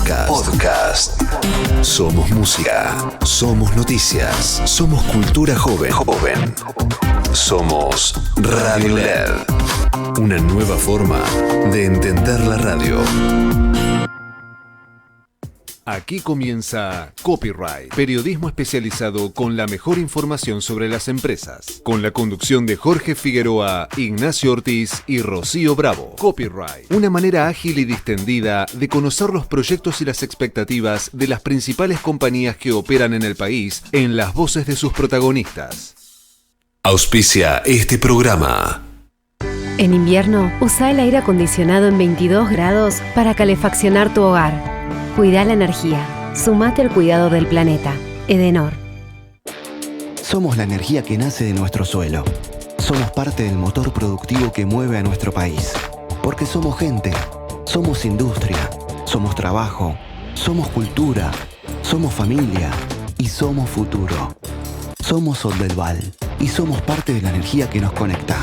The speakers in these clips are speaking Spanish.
Podcast. Somos música. Somos noticias. Somos cultura joven. Somos Radio LED. Una nueva forma de entender la radio. Aquí comienza Copyright, periodismo especializado con la mejor información sobre las empresas, con la conducción de Jorge Figueroa, Ignacio Ortiz y Rocío Bravo. Copyright, una manera ágil y distendida de conocer los proyectos y las expectativas de las principales compañías que operan en el país en las voces de sus protagonistas. Auspicia este programa. En invierno, usa el aire acondicionado en 22 grados para calefaccionar tu hogar. Cuida la energía. Sumate al cuidado del planeta. Edenor. Somos la energía que nace de nuestro suelo. Somos parte del motor productivo que mueve a nuestro país. Porque somos gente, somos industria, somos trabajo, somos cultura, somos familia y somos futuro. Somos Soldelval y somos parte de la energía que nos conecta.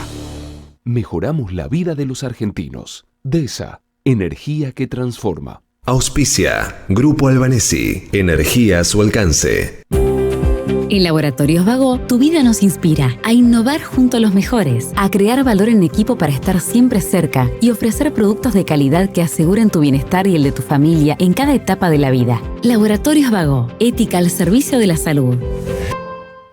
Mejoramos la vida de los argentinos. DESA, energía que transforma. Auspicia Grupo Albanesi, energía a su alcance. En Laboratorios Vago, tu vida nos inspira a innovar junto a los mejores, a crear valor en equipo para estar siempre cerca y ofrecer productos de calidad que aseguren tu bienestar y el de tu familia en cada etapa de la vida. Laboratorios Vago, ética al servicio de la salud.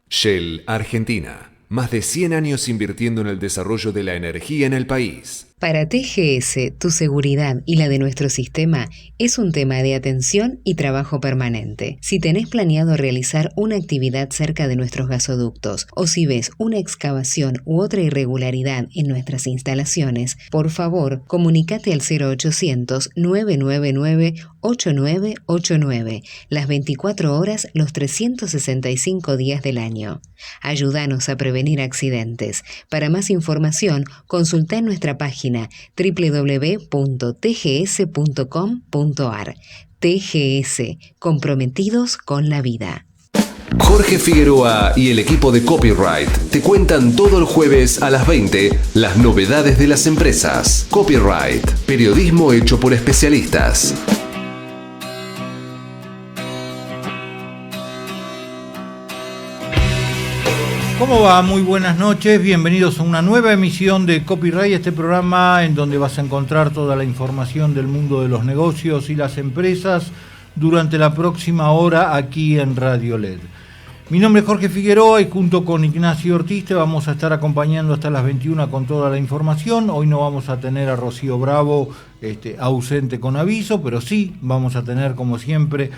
Shell Argentina, más de 100 años invirtiendo en el desarrollo de la energía en el país. Para TGS, tu seguridad y la de nuestro sistema es un tema de atención y trabajo permanente. Si tenés planeado realizar una actividad cerca de nuestros gasoductos o si ves una excavación u otra irregularidad en nuestras instalaciones, por favor, comunícate al 0800-999-8989, las 24 horas, los 365 días del año. Ayúdanos a prevenir accidentes. Para más información, consulta en nuestra página www.tgs.com.ar. TGS, comprometidos con la vida. Jorge Figueroa y el equipo de Copyright te cuentan todo el jueves a las 20 las novedades de las empresas. Copyright, periodismo hecho por especialistas. ¿Cómo va? Muy buenas noches, bienvenidos a una nueva emisión de Copyright, este programa en donde vas a encontrar toda la información del mundo de los negocios y las empresas durante la próxima hora aquí en Radio LED. Mi nombre es Jorge Figueroa y junto con Ignacio Ortiz te vamos a estar acompañando hasta las 21 con toda la información. Hoy no vamos a tener a Rocío Bravo ausente con aviso, pero sí vamos a tener como siempre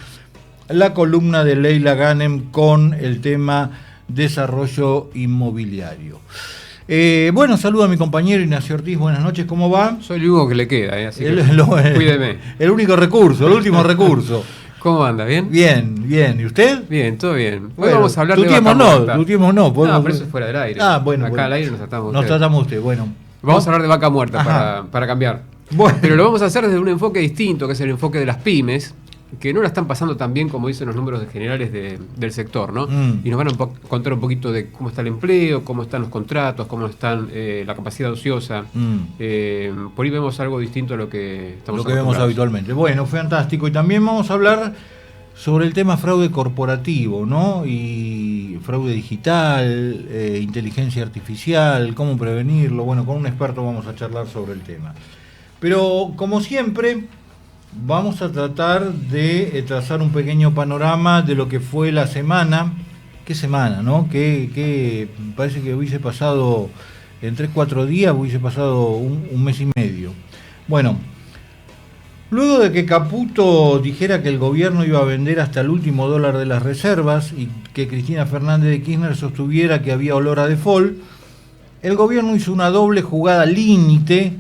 la columna de Leila Ghanem con el tema desarrollo inmobiliario. Bueno, saludo a mi compañero Ignacio Ortiz, buenas noches, ¿cómo va? Soy el único que le queda, así que cuídeme. El único recurso, el último recurso. ¿Cómo anda? ¿Bien? Bien. ¿Y usted? Bien, todo bien. Hoy bueno, vamos a hablar de vaca muerta. No, pero eso es fuera del aire. Bueno. Acá al aire nos tratamos usted, bueno. Vamos a hablar de vaca muerta para cambiar. Bueno. Pero lo vamos a hacer desde un enfoque distinto, que es el enfoque de las pymes, que no la están pasando tan bien como dicen los números generales del sector, ¿no? Y nos van a contar un poquito de cómo está el empleo, cómo están los contratos, cómo están la capacidad ociosa. Por ahí vemos algo distinto a lo que vemos habitualmente. Bueno, fantástico. Y también vamos a hablar sobre el tema fraude corporativo, ¿no? Y fraude digital, inteligencia artificial, cómo prevenirlo. Bueno, con un experto vamos a charlar sobre el tema. Pero, como siempre, vamos a tratar de trazar un pequeño panorama de lo que fue la semana. ¿Qué semana, no? Que parece que hubiese pasado, en 3-4 días, hubiese pasado un mes y medio. Bueno, luego de que Caputo dijera que el gobierno iba a vender hasta el último dólar de las reservas y que Cristina Fernández de Kirchner sostuviera que había olor a default, el gobierno hizo una doble jugada límite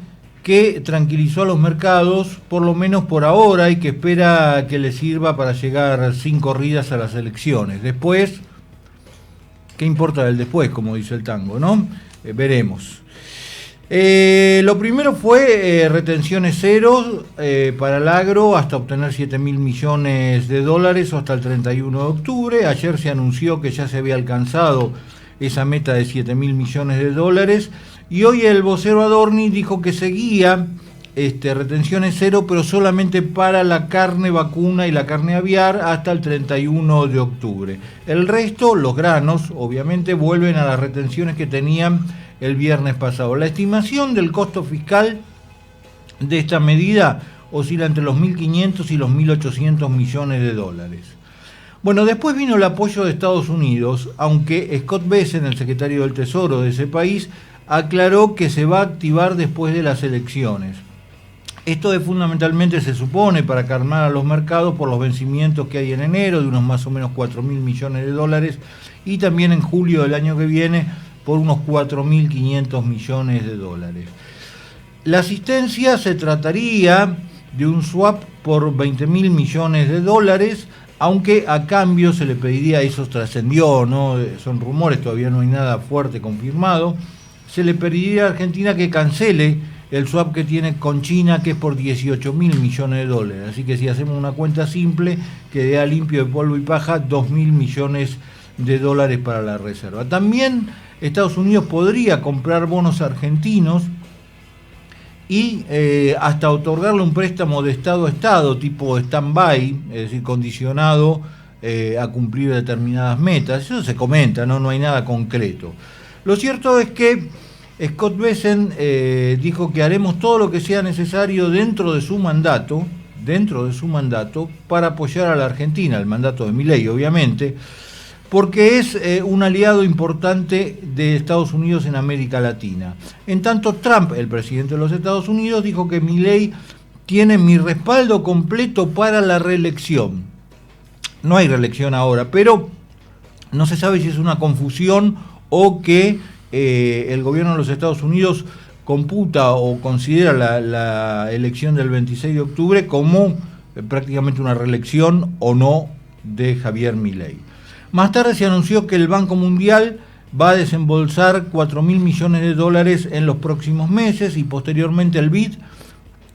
que tranquilizó a los mercados, por lo menos por ahora, y que espera que le sirva para llegar sin corridas a las elecciones. Después, ¿qué importa del después, como dice el tango, no? Veremos. Lo primero fue retenciones cero para el agro hasta obtener 7.000 millones de dólares o hasta el 31 de octubre. Ayer se anunció que ya se había alcanzado esa meta de 7.000 millones de dólares. Y hoy el vocero Adorni dijo que seguía retenciones cero, pero solamente para la carne vacuna y la carne aviar hasta el 31 de octubre. El resto, los granos, obviamente, vuelven a las retenciones que tenían el viernes pasado. La estimación del costo fiscal de esta medida oscila entre los 1.500 y los 1.800 millones de dólares. Bueno, después vino el apoyo de Estados Unidos, aunque Scott Bessent, el secretario del Tesoro de ese país, aclaró que se va a activar después de las elecciones. Esto es fundamentalmente, se supone, para calmar a los mercados por los vencimientos que hay en enero, de unos más o menos 4.000 millones de dólares, y también en julio del año que viene por unos 4.500 millones de dólares. La asistencia se trataría de un swap por 20.000 millones de dólares, aunque a cambio se le pediría, eso trascendió, ¿no? Son rumores, todavía no hay nada fuerte confirmado, se le pediría a Argentina que cancele el swap que tiene con China, que es por 18.000 millones de dólares. Así que si hacemos una cuenta simple, quedaría limpio de polvo y paja 2.000 millones de dólares para la reserva. También Estados Unidos podría comprar bonos argentinos y hasta otorgarle un préstamo de Estado a Estado, tipo stand-by, es decir, condicionado a cumplir determinadas metas. Eso se comenta, no hay nada concreto. Lo cierto es que Scott Bessent dijo que haremos todo lo que sea necesario dentro de su mandato, para apoyar a la Argentina, el mandato de Milei, obviamente, porque es un aliado importante de Estados Unidos en América Latina. En tanto, Trump, el presidente de los Estados Unidos, dijo que Milei tiene mi respaldo completo para la reelección. No hay reelección ahora, pero no se sabe si es una confusión o que el gobierno de los Estados Unidos computa o considera la elección del 26 de octubre como prácticamente una reelección o no de Javier Milei. Más tarde se anunció que el Banco Mundial va a desembolsar 4.000 millones de dólares en los próximos meses, y posteriormente el BID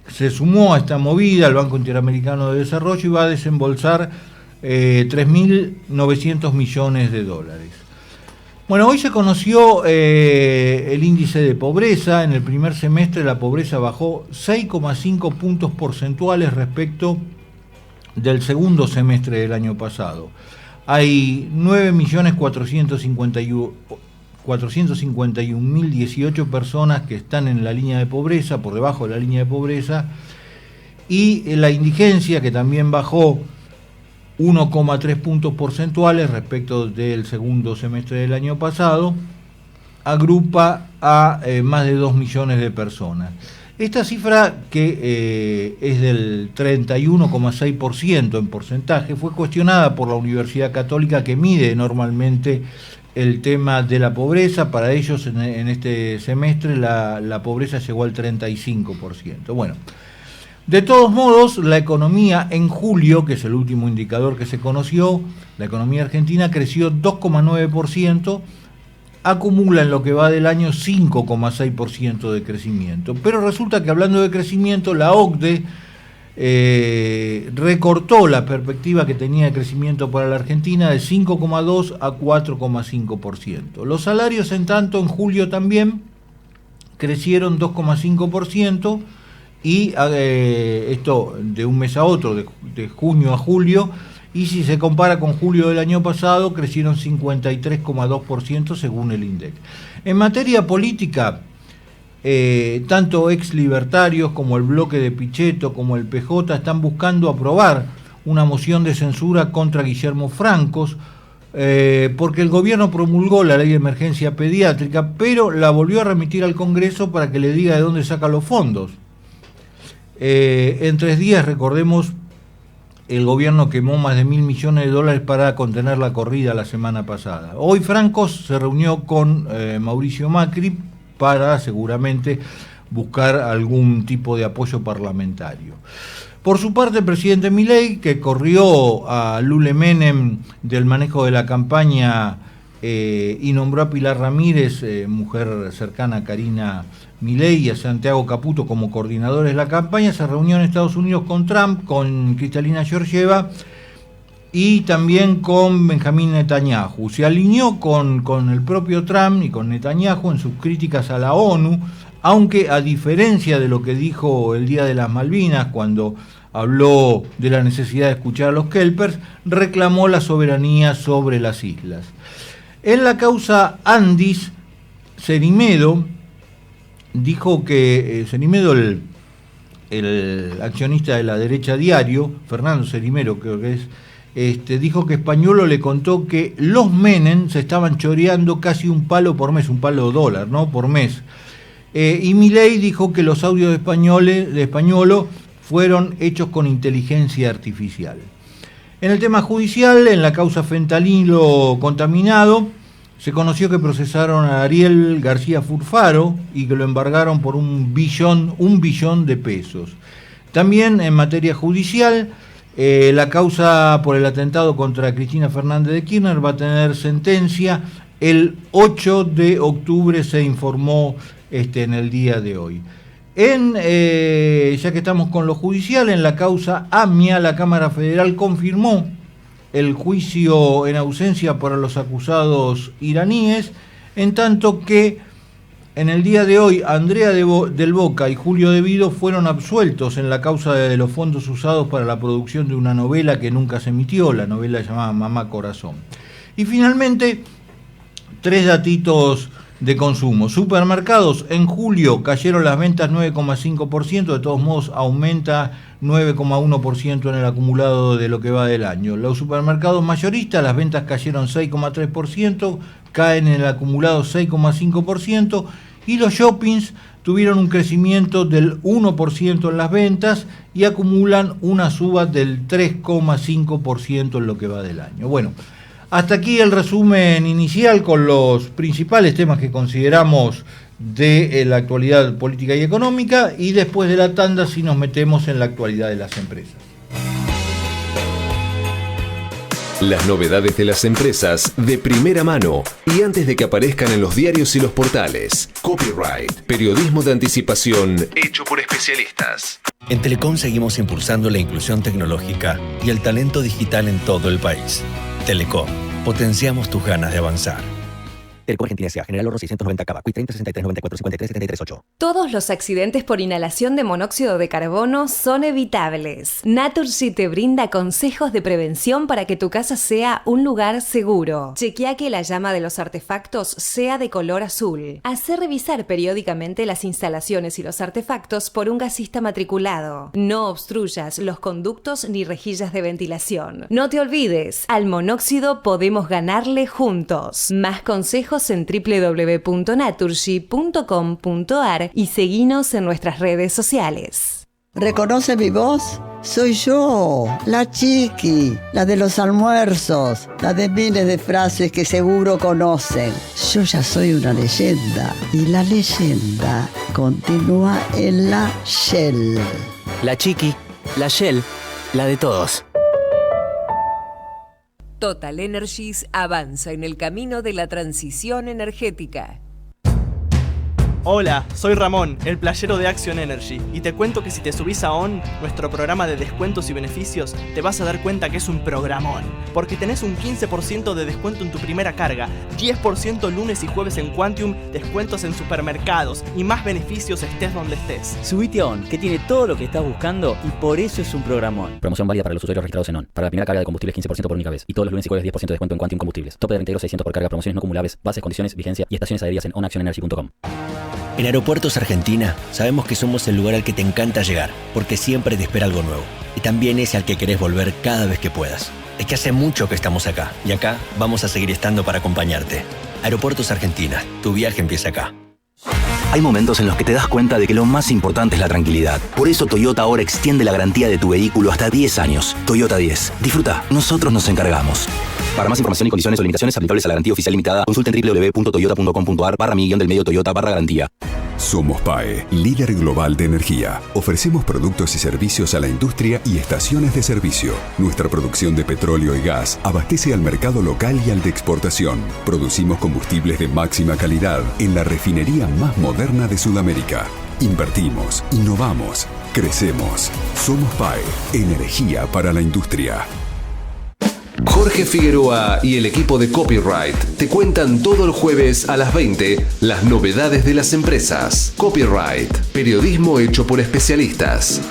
se sumó a esta movida, el Banco Interamericano de Desarrollo, y va a desembolsar 3.900 millones de dólares. Bueno, hoy se conoció el índice de pobreza. En el primer semestre la pobreza bajó 6,5 puntos porcentuales respecto del segundo semestre del año pasado. Hay 9.451.018 personas que están en la línea de pobreza, por debajo de la línea de pobreza, y la indigencia, que también bajó 1,3 puntos porcentuales respecto del segundo semestre del año pasado, agrupa a más de 2 millones de personas. Esta cifra, que es del 31,6% en porcentaje, fue cuestionada por la Universidad Católica, que mide normalmente el tema de la pobreza. Para ellos, en este semestre, la pobreza llegó al 35%. Bueno, de todos modos, la economía en julio, que es el último indicador que se conoció, la economía argentina creció 2,9%, acumula en lo que va del año 5,6% de crecimiento. Pero resulta que, hablando de crecimiento, la OCDE recortó la perspectiva que tenía de crecimiento para la Argentina de 5,2 a 4,5%. Los salarios, en tanto, en julio también crecieron 2,5%, y esto de un mes a otro, de junio a julio, y si se compara con julio del año pasado, crecieron 53,2% según el INDEC. En materia política, tanto ex libertarios como el bloque de Pichetto como el PJ están buscando aprobar una moción de censura contra Guillermo Francos, porque el gobierno promulgó la ley de emergencia pediátrica, pero la volvió a remitir al Congreso para que le diga de dónde saca los fondos. En 3 días, recordemos, el gobierno quemó más de 1.000 millones de dólares para contener la corrida la semana pasada. Hoy Francos se reunió con Mauricio Macri para seguramente buscar algún tipo de apoyo parlamentario. Por su parte, el presidente Milei, que corrió a Lule Menem del manejo de la campaña y nombró a Pilar Ramírez, mujer cercana a Karina Milei, y a Santiago Caputo como coordinadores de la campaña, se reunió en Estados Unidos con Trump, con Kristalina Georgieva, y también con Benjamín Netanyahu. Se alineó con el propio Trump y con Netanyahu en sus críticas a la ONU, aunque a diferencia de lo que dijo el día de las Malvinas, cuando habló de la necesidad de escuchar a los kelpers, reclamó la soberanía sobre las islas. En la causa Andis, Cerimedo dijo que Cerimedo, el accionista de la derecha Diario, Fernando Cerimedo creo que es, dijo que Españolo le contó que los Menem se estaban choreando casi un palo por mes, un palo dólar, ¿no? Por mes. Y Milei dijo que los audios de Españolo fueron hechos con inteligencia artificial. En el tema judicial, en la causa fentanilo contaminado, se conoció que procesaron a Ariel García Furfaro y que lo embargaron por un billón de pesos. También en materia judicial, la causa por el atentado contra Cristina Fernández de Kirchner va a tener sentencia. El 8 de octubre se informó en el día de hoy. Ya que estamos con lo judicial, en la causa AMIA, la Cámara Federal confirmó el juicio en ausencia para los acusados iraníes, en tanto que en el día de hoy Andrea del Boca y Julio De Vido fueron absueltos en la causa de los fondos usados para la producción de una novela que nunca se emitió, la novela llamada Mamá Corazón. Y finalmente, 3 datitos de consumo. Supermercados, en julio cayeron las ventas 9,5%, de todos modos aumenta 9,1% en el acumulado de lo que va del año. Los supermercados mayoristas, las ventas cayeron 6,3%, caen en el acumulado 6,5%, y los shoppings tuvieron un crecimiento del 1% en las ventas y acumulan una suba del 3,5% en lo que va del año. Bueno, hasta aquí el resumen inicial con los principales temas que consideramos de la actualidad política y económica, y después de la tanda sí nos metemos en la actualidad de las empresas. Las novedades de las empresas de primera mano y antes de que aparezcan en los diarios y los portales. Copyright, periodismo de anticipación hecho por especialistas. En Telecom seguimos impulsando la inclusión tecnológica y el talento digital en todo el país. Telecom, potenciamos tus ganas de avanzar. Telecom Argentina S.A. General Oro 690 Cava, Quick 30 63 94 53 73 8. Todos los accidentes por inhalación de monóxido de carbono son evitables. Naturgy te brinda consejos de prevención para que tu casa sea un lugar seguro. Chequea que la llama de los artefactos sea de color azul. Hacé revisar periódicamente las instalaciones y los artefactos por un gasista matriculado. No obstruyas los conductos ni rejillas de ventilación. No te olvides, al monóxido podemos ganarle juntos. Más consejos en www.naturgy.com.ar y seguinos en nuestras redes sociales. ¿Reconoce mi voz? Soy yo, la Chiqui, la de los almuerzos, la de miles de frases que seguro conocen. Yo ya soy una leyenda y la leyenda continúa en la Shell. La Chiqui, la Shell, la de todos. Total Energies avanza en el camino de la transición energética. Hola, soy Ramón, el playero de Action Energy, y te cuento que si te subís a ON, nuestro programa de descuentos y beneficios, te vas a dar cuenta que es un programón, porque tenés un 15% de descuento en tu primera carga, 10% lunes y jueves en Quantium, descuentos en supermercados y más beneficios estés donde estés. Subite a ON, que tiene todo lo que estás buscando y por eso es un programón. Promoción válida para los usuarios registrados en ON. Para la primera carga de combustibles 15% por única vez, y todos los lunes y jueves 10% de descuento en Quantium Combustibles. Tope de reintegro 600 por carga, promociones no acumulables, bases, condiciones, vigencia y estaciones adheridas en onactionenergy.com. En Aeropuertos Argentina sabemos que somos el lugar al que te encanta llegar, porque siempre te espera algo nuevo. Y también es al que querés volver cada vez que puedas. Es que hace mucho que estamos acá, y acá vamos a seguir estando para acompañarte. Aeropuertos Argentina, tu viaje empieza acá. Hay momentos en los que te das cuenta de que lo más importante es la tranquilidad. Por eso Toyota ahora extiende la garantía de tu vehículo hasta 10 años. Toyota 10. Disfruta, nosotros nos encargamos. Para más información y condiciones o limitaciones aplicables a la garantía oficial limitada, consulten www.toyota.com.ar/millón-del-medio Toyota /garantía. Somos PAE, líder global de energía. Ofrecemos productos y servicios a la industria y estaciones de servicio. Nuestra producción de petróleo y gas abastece al mercado local y al de exportación. Producimos combustibles de máxima calidad en la refinería más moderna de Sudamérica. Invertimos, innovamos, crecemos. Somos PAE, energía para la industria. Jorge Figueroa y el equipo de Copyright te cuentan todo el jueves a las 20 las novedades de las empresas. Copyright, periodismo hecho por especialistas.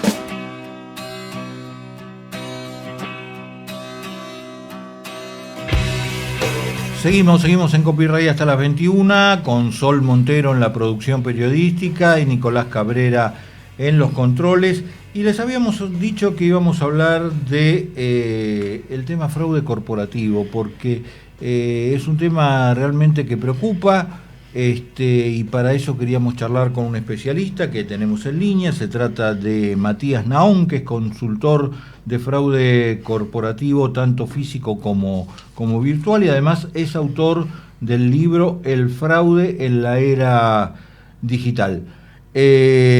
Seguimos en Copyright hasta las 21 con Sol Montero en la producción periodística y Nicolás Cabrera en los controles. Y les habíamos dicho que íbamos a hablar de el tema fraude corporativo, porque es un tema realmente que preocupa, y para eso queríamos charlar con un especialista que tenemos en línea. Se trata de Matías Naón, que es consultor de fraude corporativo, tanto físico como virtual, y además es autor del libro El fraude en la era digital.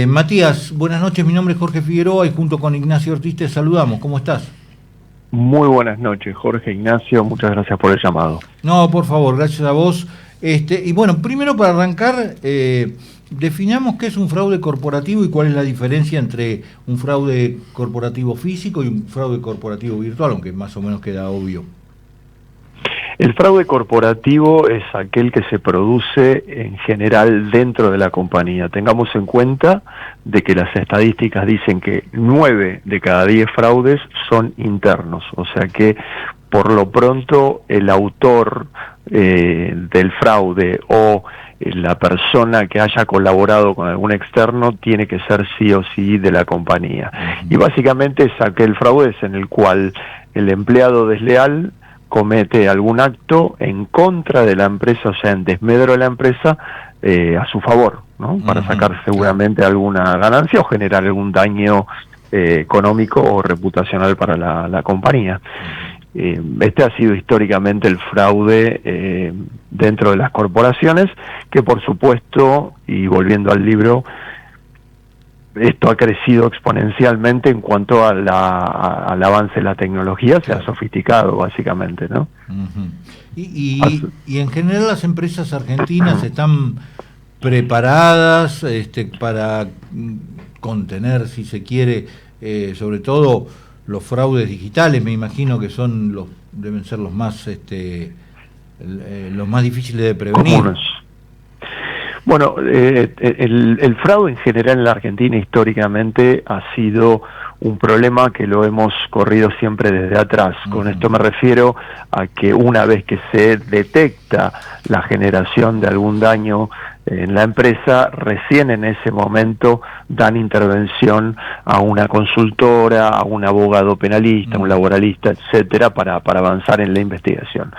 Matías, buenas noches, mi nombre es Jorge Figueroa y junto con Ignacio Ortiz te saludamos. ¿Cómo estás? Muy buenas noches, Jorge, Ignacio, muchas gracias por el llamado. No, por favor, gracias a vos. Y bueno, primero para arrancar, definamos qué es un fraude corporativo y cuál es la diferencia entre un fraude corporativo físico y un fraude corporativo virtual, aunque más o menos queda obvio. El fraude corporativo es aquel que se produce en general dentro de la compañía. Tengamos en cuenta de que las estadísticas dicen que 9 de cada 10 fraudes son internos, o sea que por lo pronto el autor del fraude o la persona que haya colaborado con algún externo tiene que ser sí o sí de la compañía. Y básicamente es aquel fraude en el cual el empleado desleal comete algún acto en contra de la empresa, o sea, en desmedro de la empresa, a su favor, ¿no? Para sacar seguramente alguna ganancia o generar algún daño económico o reputacional para la compañía. Este ha sido históricamente el fraude dentro de las corporaciones, que por supuesto, y volviendo al libro, esto ha crecido exponencialmente en cuanto a al avance de la tecnología, se ha sofisticado básicamente, ¿no? Y en general las empresas argentinas están preparadas para contener, si se quiere, sobre todo los fraudes digitales. Me imagino que deben ser los más difíciles de prevenir. Bueno, el fraude en general en la Argentina históricamente ha sido un problema que lo hemos corrido siempre desde atrás. Con esto me refiero a que una vez que se detecta la generación de algún daño en la empresa, recién en ese momento dan intervención a una consultora, a un abogado penalista, un laboralista, etcétera, para avanzar en la investigación.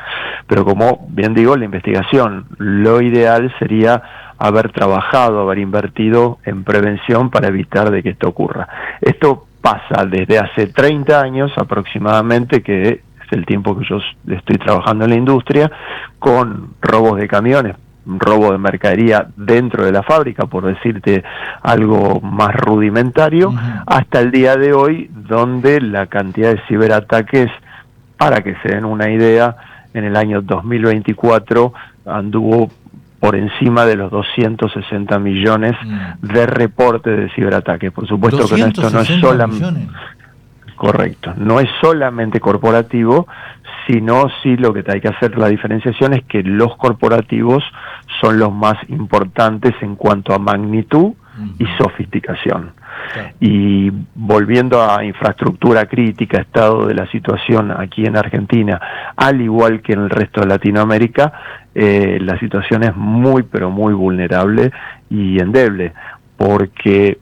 Pero como bien digo, la investigación, lo ideal sería haber trabajado, haber invertido en prevención para evitar de que esto ocurra. Esto pasa desde hace 30 años aproximadamente, que es el tiempo que yo estoy trabajando en la industria, con robos de camiones, robo de mercadería dentro de la fábrica, por decirte algo más rudimentario, hasta el día de hoy, donde la cantidad de ciberataques, para que se den una idea, en el año 2024 anduvo por encima de los 260 millones de reportes de ciberataques. Por supuesto que esto no es solamente... Correcto, no es solamente corporativo, sino sí lo que hay que hacer la diferenciación es que los corporativos son los más importantes en cuanto a magnitud y sofisticación. Y volviendo a infraestructura crítica, estado de la situación aquí en Argentina, al igual que en el resto de Latinoamérica, la situación es muy, pero muy vulnerable y endeble, porque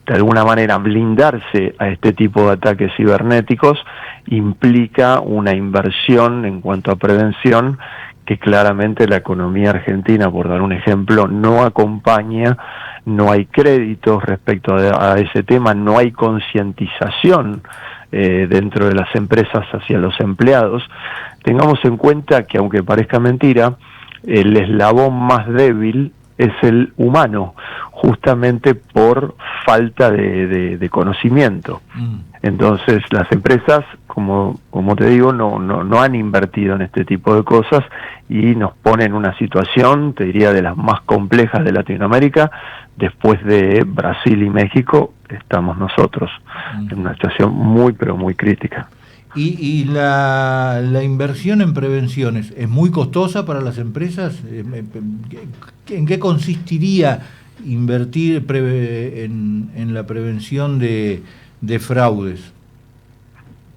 de alguna manera blindarse a este tipo de ataques cibernéticos implica una inversión en cuanto a prevención que claramente la economía argentina, por dar un ejemplo, no acompaña. No hay créditos respecto a ese tema, no hay concientización dentro de las empresas hacia los empleados. Tengamos en cuenta que, aunque parezca mentira, el eslabón más débil es el humano, justamente por falta de conocimiento. Entonces las empresas, como te digo, no han invertido en este tipo de cosas y nos pone en una situación, te diría, de las más complejas de Latinoamérica. Después de Brasil y México estamos nosotros en una situación muy, pero muy crítica. ¿Y la inversión en prevenciones es muy costosa para las empresas? ¿En qué consistiría invertir en la prevención de fraudes?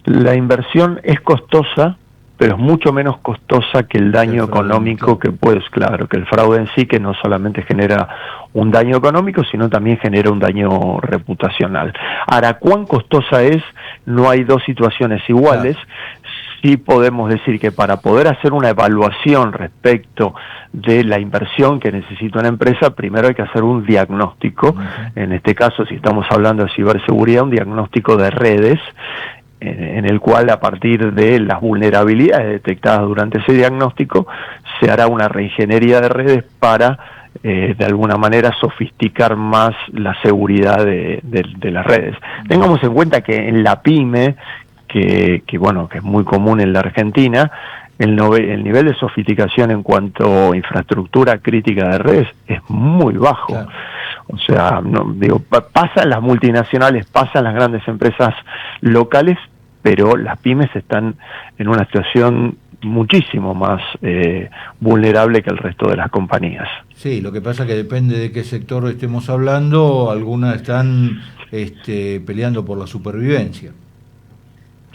La inversión es costosa, pero es mucho menos costosa que el daño económico que puedes, claro, que el fraude en sí, que no solamente genera un daño económico, sino también genera un daño reputacional. Ahora, ¿cuán costosa es? No hay dos situaciones iguales. Sí podemos decir que para poder hacer una evaluación respecto de la inversión que necesita una empresa, primero hay que hacer un diagnóstico. En este caso, si estamos hablando de ciberseguridad, un diagnóstico de redes, en el cual, a partir de las vulnerabilidades detectadas durante ese diagnóstico, se hará una reingeniería de redes para de alguna manera sofisticar más la seguridad de las redes. Tengamos en cuenta que en la PYME, que es muy común en la Argentina, el nivel de sofisticación en cuanto a infraestructura crítica de redes es muy bajo. Claro. O sea, pasa en las multinacionales, pasa en las grandes empresas locales, pero las pymes están en una situación muchísimo más vulnerable que el resto de las compañías. Sí, lo que pasa es que depende de qué sector estemos hablando, algunas están peleando por la supervivencia.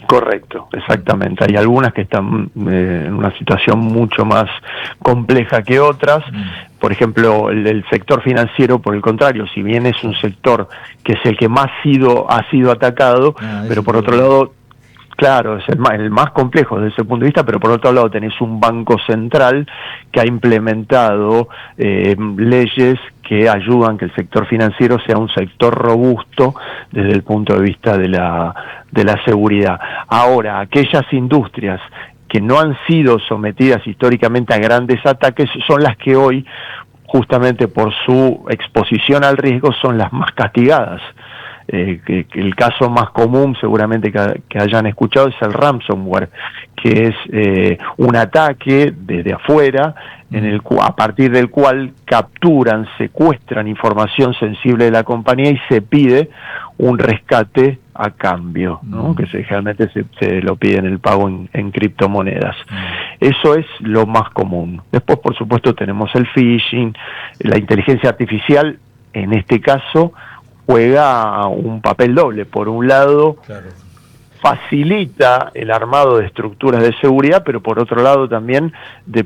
Correcto, exactamente. Hay algunas que están en una situación mucho más compleja que otras. Por ejemplo, el sector financiero, por el contrario, si bien es un sector que es el que más ha sido atacado, pero por otro lado, claro, es el más complejo desde ese punto de vista, pero por otro lado tenés un banco central que ha implementado leyes que ayudan que el sector financiero sea un sector robusto desde el punto de vista de la seguridad. Ahora, aquellas industrias que no han sido sometidas históricamente a grandes ataques son las que hoy, justamente por su exposición al riesgo, son las más castigadas. Que el caso más común seguramente que hayan escuchado es el ransomware, que es un ataque desde afuera a partir del cual capturan, secuestran información sensible de la compañía y se pide un rescate a cambio, ¿no? Que generalmente se lo piden el pago en criptomonedas. Eso es lo más común. Después, por supuesto, tenemos el phishing, la inteligencia artificial, en este caso juega un papel doble. Por un lado, facilita el armado de estructuras de seguridad, pero por otro lado también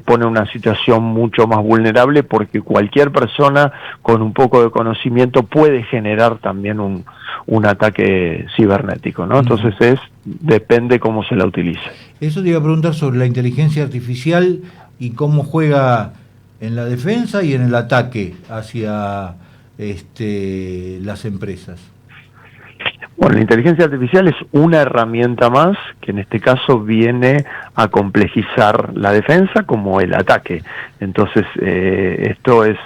pone una situación mucho más vulnerable, porque cualquier persona con un poco de conocimiento puede generar también un ataque cibernético, ¿no? Entonces depende cómo se la utilice. Eso te iba a preguntar sobre la inteligencia artificial y cómo juega en la defensa y en el ataque hacia las empresas. Bueno, la inteligencia artificial es una herramienta más que en este caso viene a complejizar la defensa como el ataque. Entonces, esto es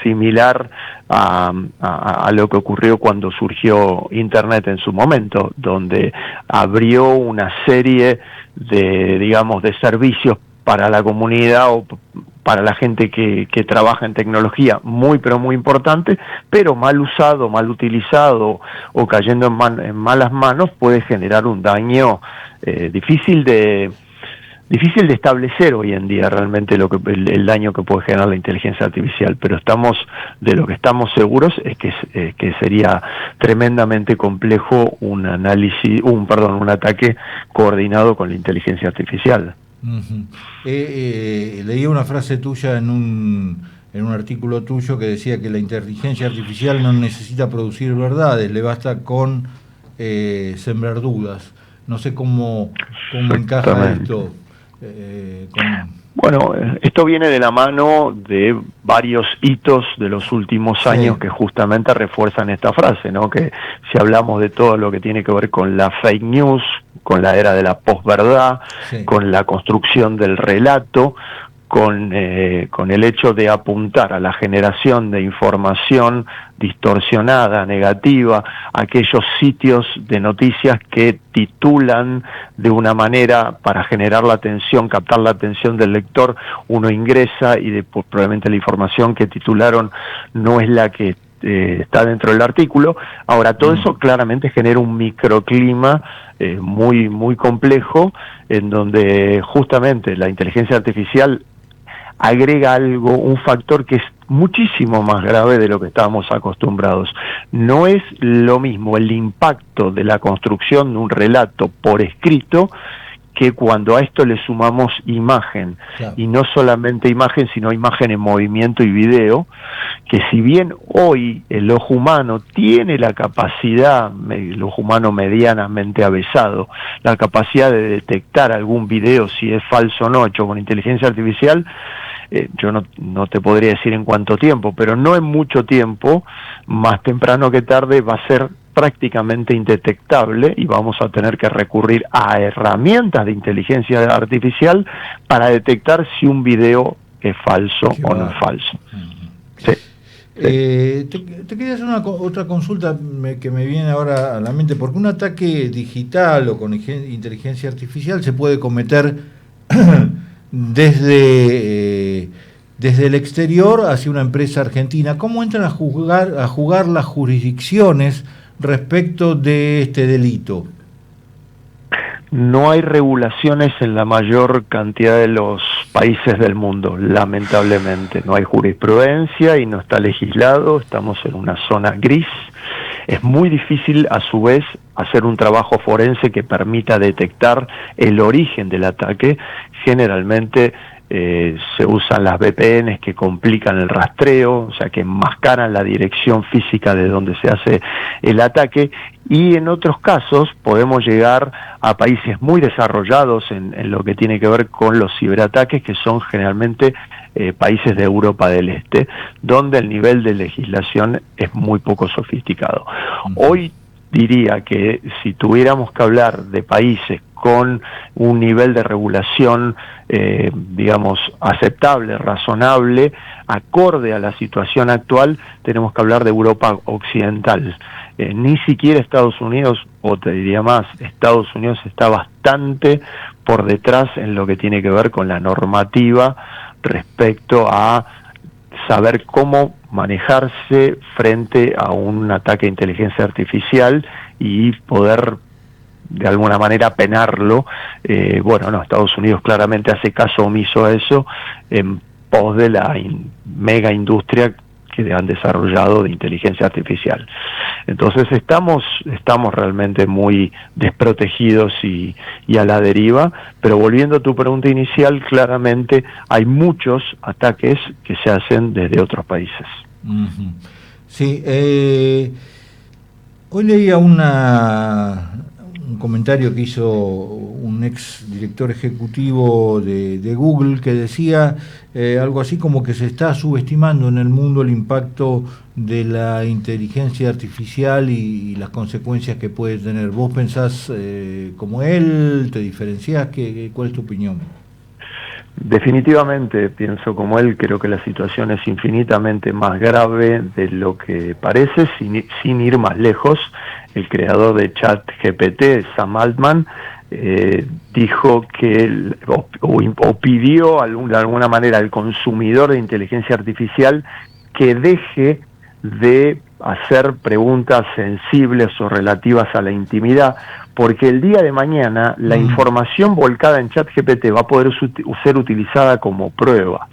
similar a lo que ocurrió cuando surgió Internet en su momento, donde abrió una serie de servicios para la comunidad o para la gente que trabaja en tecnología, muy pero muy importante, pero mal usado, mal utilizado o cayendo en malas manos puede generar un daño difícil de establecer hoy en día realmente el daño que puede generar la inteligencia artificial, pero de lo que estamos seguros es que sería tremendamente complejo un ataque coordinado con la inteligencia artificial. Leí una frase tuya en un artículo tuyo que decía que la inteligencia artificial no necesita producir verdades, le basta con sembrar dudas. No sé cómo encaja esto. Bueno, esto viene de la mano de varios hitos de los últimos años que justamente refuerzan esta frase, ¿no? Que si hablamos de todo lo que tiene que ver con la fake news, con la era de la posverdad, con la construcción del relato, con el hecho de apuntar a la generación de información distorsionada, negativa, aquellos sitios de noticias que titulan de una manera para generar la atención, captar la atención del lector, uno ingresa y probablemente la información que titularon no es la que está dentro del artículo. Ahora, todo eso claramente genera un microclima muy, muy complejo, en donde justamente la inteligencia artificial agrega algo, un factor que es muchísimo más grave de lo que estábamos acostumbrados. No es lo mismo el impacto de la construcción de un relato por escrito que cuando a esto le sumamos imagen, claro. Y no solamente imagen, sino imagen en movimiento y video, que si bien hoy el ojo humano tiene la capacidad, el ojo humano medianamente avesado, la capacidad de detectar algún video si es falso o no, hecho con inteligencia artificial, yo no te podría decir en cuánto tiempo, pero no en mucho tiempo, más temprano que tarde va a ser prácticamente indetectable y vamos a tener que recurrir a herramientas de inteligencia artificial para detectar si un video es falso o no es falso. Sí. Te quería hacer otra consulta que me viene ahora a la mente, porque un ataque digital o con inteligencia artificial se puede cometer desde el exterior hacia una empresa argentina. ¿Cómo entran a jugar las jurisdicciones respecto de este delito? No hay regulaciones en la mayor cantidad de los países del mundo, lamentablemente. No hay jurisprudencia y no está legislado, estamos en una zona gris. Es muy difícil, a su vez, hacer un trabajo forense que permita detectar el origen del ataque. Generalmente se usan las VPNs que complican el rastreo, o sea que enmascaran la dirección física de donde se hace el ataque, y en otros casos podemos llegar a países muy desarrollados en lo que tiene que ver con los ciberataques, que son generalmente países de Europa del Este, donde el nivel de legislación es muy poco sofisticado. Hoy diría que si tuviéramos que hablar de países con un nivel de regulación, digamos, aceptable, razonable, acorde a la situación actual, tenemos que hablar de Europa Occidental. Ni siquiera Estados Unidos, o te diría más, Estados Unidos está bastante por detrás en lo que tiene que ver con la normativa respecto a saber cómo manejarse frente a un ataque de inteligencia artificial y poder de alguna manera penarlo. Bueno, no, Estados Unidos claramente hace caso omiso a eso en pos de la mega industria que han desarrollado de inteligencia artificial. Entonces estamos realmente muy desprotegidos y a la deriva, pero volviendo a tu pregunta inicial, claramente hay muchos ataques que se hacen desde otros países. Uh-huh. Sí, hoy leía un comentario que hizo un ex director ejecutivo de Google que decía algo así como que se está subestimando en el mundo el impacto de la inteligencia artificial y las consecuencias que puede tener. ¿Vos pensás como él? ¿Te diferenciás? ¿Cuál es tu opinión? Definitivamente pienso como él, creo que la situación es infinitamente más grave de lo que parece, sin ir más lejos. El creador de ChatGPT, Sam Altman, dijo que, o pidió de alguna manera al consumidor de inteligencia artificial que deje de hacer preguntas sensibles o relativas a la intimidad, porque el día de mañana la información volcada en ChatGPT va a poder ser utilizada como prueba.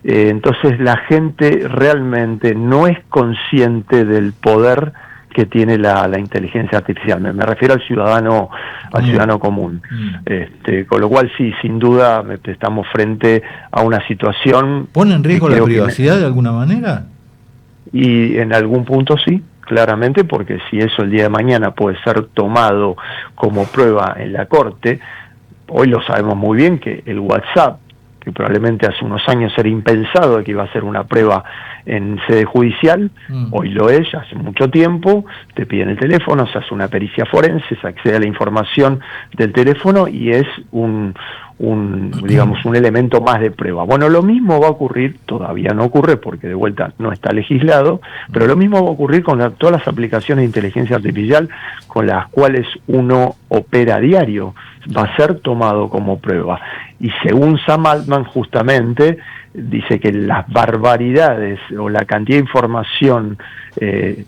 Entonces la gente realmente no es consciente del poder que tiene la inteligencia artificial. Me refiero al ciudadano común. Con lo cual sí, sin duda estamos frente a una situación... ¿Pone en riesgo la privacidad de alguna manera? Y en algún punto sí, claramente, porque si eso el día de mañana puede ser tomado como prueba en la corte, hoy lo sabemos muy bien que el WhatsApp, que probablemente hace unos años era impensado que iba a ser una prueba en sede judicial, hoy lo es, ya hace mucho tiempo, te piden el teléfono, se hace una pericia forense, se accede a la información del teléfono y es un digamos, un elemento más de prueba. Bueno, lo mismo va a ocurrir, todavía no ocurre porque de vuelta no está legislado, pero lo mismo va a ocurrir con todas las aplicaciones de inteligencia artificial con las cuales uno opera a diario. Va a ser tomado como prueba. Y según Sam Altman, justamente, dice que las barbaridades o la cantidad de información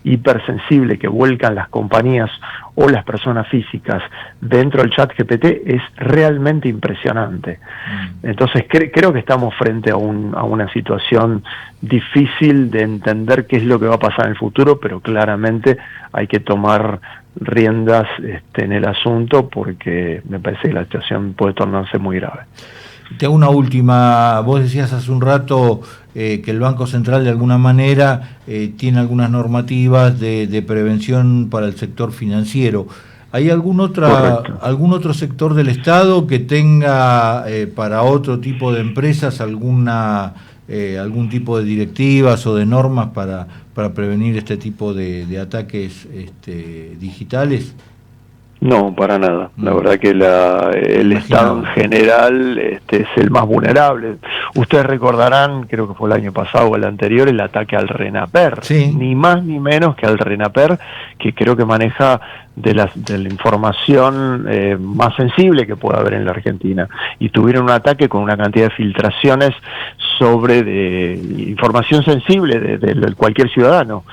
hipersensible que vuelcan las compañías o las personas físicas dentro del ChatGPT es realmente impresionante. Entonces creo que estamos frente a una situación difícil de entender qué es lo que va a pasar en el futuro, pero claramente hay que tomar riendas en el asunto porque me parece que la situación puede tornarse muy grave. Te hago una última. Vos decías hace un rato que el Banco Central de alguna manera tiene algunas normativas de prevención para el sector financiero. ¿Hay algún otro sector del Estado que tenga para otro tipo de empresas algún tipo de directivas o de normas para prevenir este tipo de ataques digitales? No, para nada. La verdad que el Estado en general es el más vulnerable. Ustedes recordarán, creo que fue el año pasado o el anterior, el ataque al RENAPER. Sí. Ni más ni menos que al RENAPER, que creo que maneja de la información más sensible que puede haber en la Argentina. Y tuvieron un ataque con una cantidad de filtraciones sobre información sensible de cualquier ciudadano.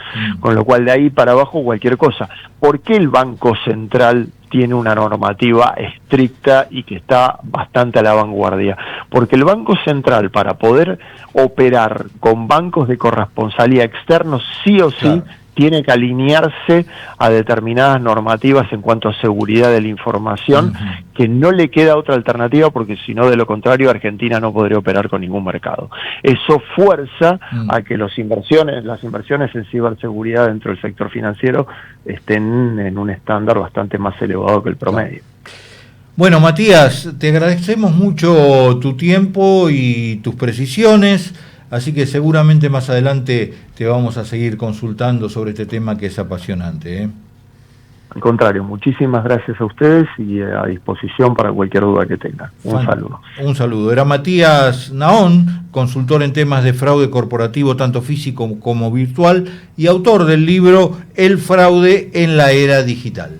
Con lo cual de ahí para abajo cualquier cosa. ¿Por qué el Banco Central tiene una normativa estricta y que está bastante a la vanguardia? Porque el Banco Central, para poder operar con bancos de corresponsalía externos, sí o sí, tiene que alinearse a determinadas normativas en cuanto a seguridad de la información, que no le queda otra alternativa, porque si no, de lo contrario, Argentina no podría operar con ningún mercado. Eso fuerza a que las inversiones en ciberseguridad dentro del sector financiero estén en un estándar bastante más elevado que el promedio. Bueno, Matías, te agradecemos mucho tu tiempo y tus precisiones. Así que seguramente más adelante te vamos a seguir consultando sobre este tema que es apasionante. Al contrario, muchísimas gracias a ustedes y a disposición para cualquier duda que tengan. Un saludo. Un saludo. Era Matías Naón, consultor en temas de fraude corporativo, tanto físico como virtual, y autor del libro El fraude en la era digital.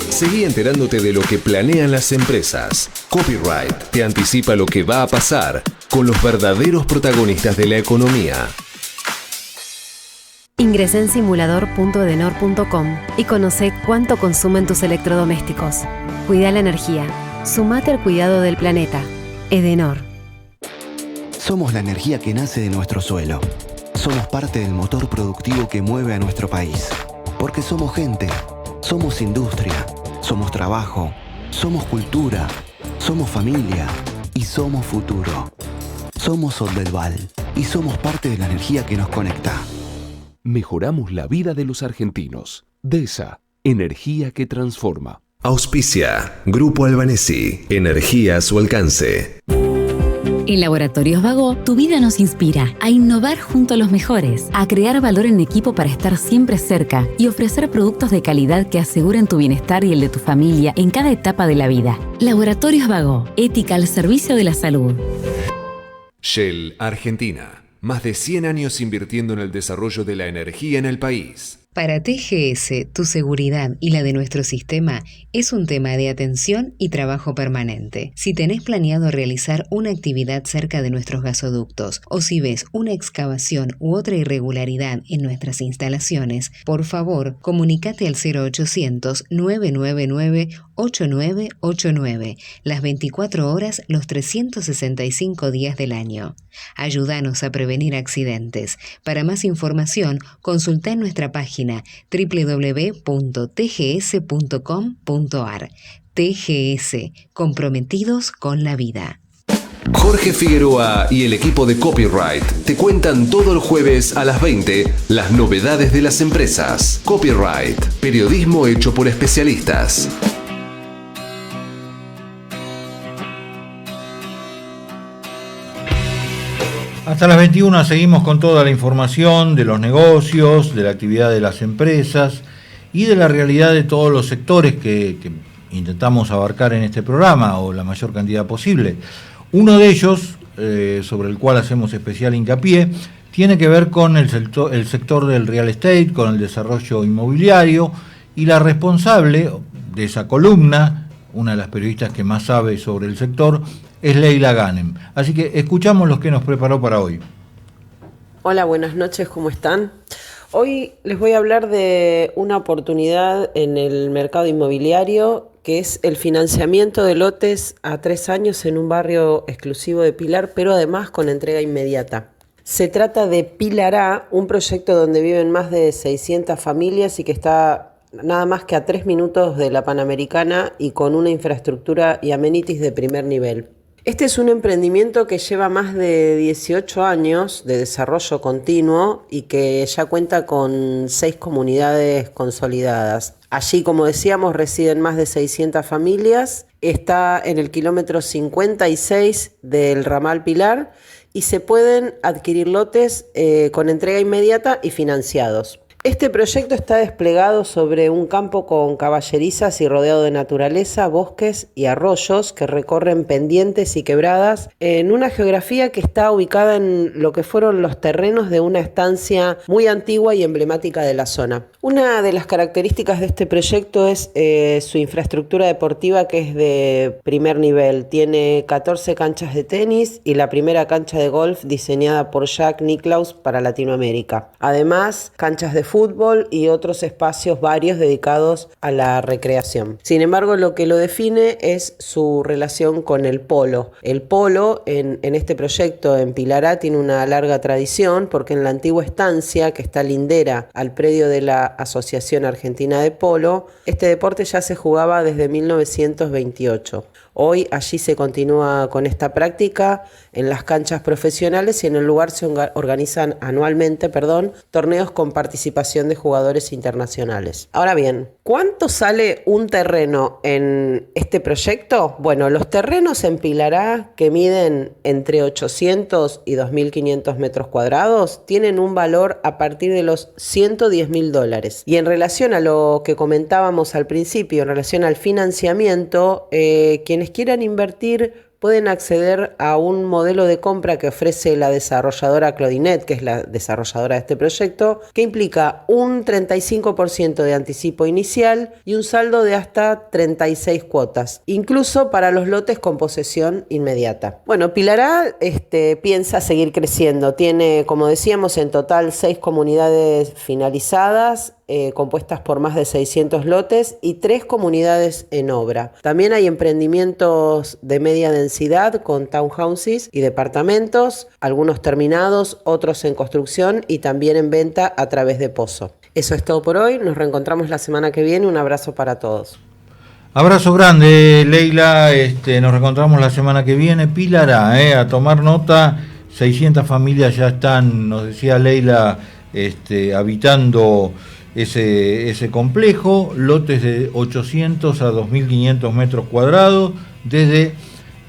Seguí enterándote de lo que planean las empresas. Copyright te anticipa lo que va a pasar con los verdaderos protagonistas de la economía. Ingresá en simulador.edenor.com y conoce cuánto consumen tus electrodomésticos. Cuida la energía. Sumate al cuidado del planeta. Edenor. Somos la energía que nace de nuestro suelo. Somos parte del motor productivo que mueve a nuestro país. Porque somos gente. Somos industria. Somos trabajo, somos cultura, somos familia y somos futuro. Somos Soldelval y somos parte de la energía que nos conecta. Mejoramos la vida de los argentinos. DESA, energía que transforma. Auspicia, Grupo Albanesi, energía a su alcance. En Laboratorios Vago, tu vida nos inspira a innovar junto a los mejores, a crear valor en equipo para estar siempre cerca y ofrecer productos de calidad que aseguren tu bienestar y el de tu familia en cada etapa de la vida. Laboratorios Vago, ética al servicio de la salud. Shell Argentina, más de 100 años invirtiendo en el desarrollo de la energía en el país. Para TGS, tu seguridad y la de nuestro sistema es un tema de atención y trabajo permanente. Si tenés planeado realizar una actividad cerca de nuestros gasoductos o si ves una excavación u otra irregularidad en nuestras instalaciones, por favor, comunícate al 0800-999-8989, las 24 horas, los 365 días del año. Ayúdanos a prevenir accidentes. Para más información, consulta en nuestra página www.tgs.com.ar. TGS, comprometidos con la vida. Jorge Figueroa y el equipo de Copyright te cuentan todo el jueves a las 20 las novedades de las empresas. Copyright, periodismo hecho por especialistas. Hasta las 21 seguimos con toda la información de los negocios, de la actividad de las empresas y de la realidad de todos los sectores que intentamos abarcar en este programa, o la mayor cantidad posible. Uno de ellos, sobre el cual hacemos especial hincapié, tiene que ver con el sector del real estate, con el desarrollo inmobiliario, y la responsable de esa columna, una de las periodistas que más sabe sobre el sector, es Leila Ghanem. Así que escuchamos lo que nos preparó para hoy. Hola, buenas noches, ¿cómo están? Hoy les voy a hablar de una oportunidad en el mercado inmobiliario, que es el financiamiento de lotes a 3 años en un barrio exclusivo de Pilar, pero además con entrega inmediata. Se trata de Pilar A, un proyecto donde viven más de 600 familias y que está nada más que a 3 minutos de la Panamericana y con una infraestructura y amenities de primer nivel. Este es un emprendimiento que lleva más de 18 años de desarrollo continuo y que ya cuenta con 6 comunidades consolidadas. Allí, como decíamos, residen más de 600 familias. Está en el kilómetro 56 del ramal Pilar y se pueden adquirir lotes con entrega inmediata y financiados. Este proyecto está desplegado sobre un campo con caballerizas y rodeado de naturaleza, bosques y arroyos que recorren pendientes y quebradas en una geografía que está ubicada en lo que fueron los terrenos de una estancia muy antigua y emblemática de la zona. Una de las características de este proyecto es su infraestructura deportiva, que es de primer nivel. Tiene 14 canchas de tenis y la primera cancha de golf diseñada por Jack Nicklaus para Latinoamérica. Además, canchas de fútbol y otros espacios varios dedicados a la recreación. Sin embargo, lo que lo define es su relación con el polo. El polo en este proyecto en Pilar A tiene una larga tradición, porque en la antigua estancia, que está lindera al predio de la Asociación Argentina de Polo, este deporte ya se jugaba desde 1928. Hoy allí se continúa con esta práctica en las canchas profesionales y en el lugar se organizan anualmente, torneos con participación de jugadores internacionales. Ahora bien, ¿cuánto sale un terreno en este proyecto? Bueno, los terrenos en Pilar A, que miden entre 800 y 2.500 metros cuadrados, tienen un valor a partir de los $110.000. Y en relación a lo que comentábamos al principio, en relación al financiamiento, quienes quieran invertir pueden acceder a un modelo de compra que ofrece la desarrolladora Clodinet, que es la desarrolladora de este proyecto, que implica un 35% de anticipo inicial y un saldo de hasta 36 cuotas, incluso para los lotes con posesión inmediata. Bueno, Pilar A piensa seguir creciendo. Tiene, como decíamos, en total 6 comunidades finalizadas, compuestas por más de 600 lotes y 3 comunidades en obra. También hay emprendimientos de media densidad con townhouses y departamentos, algunos terminados, otros en construcción y también en venta a través de Pozo. Eso es todo por hoy, nos reencontramos la semana que viene, un abrazo para todos. Abrazo grande, Leila, nos reencontramos la semana que viene. Pilar A, a tomar nota, 600 familias ya están, nos decía Leila, habitando ese complejo, lotes de 800 a 2.500 metros cuadrados, desde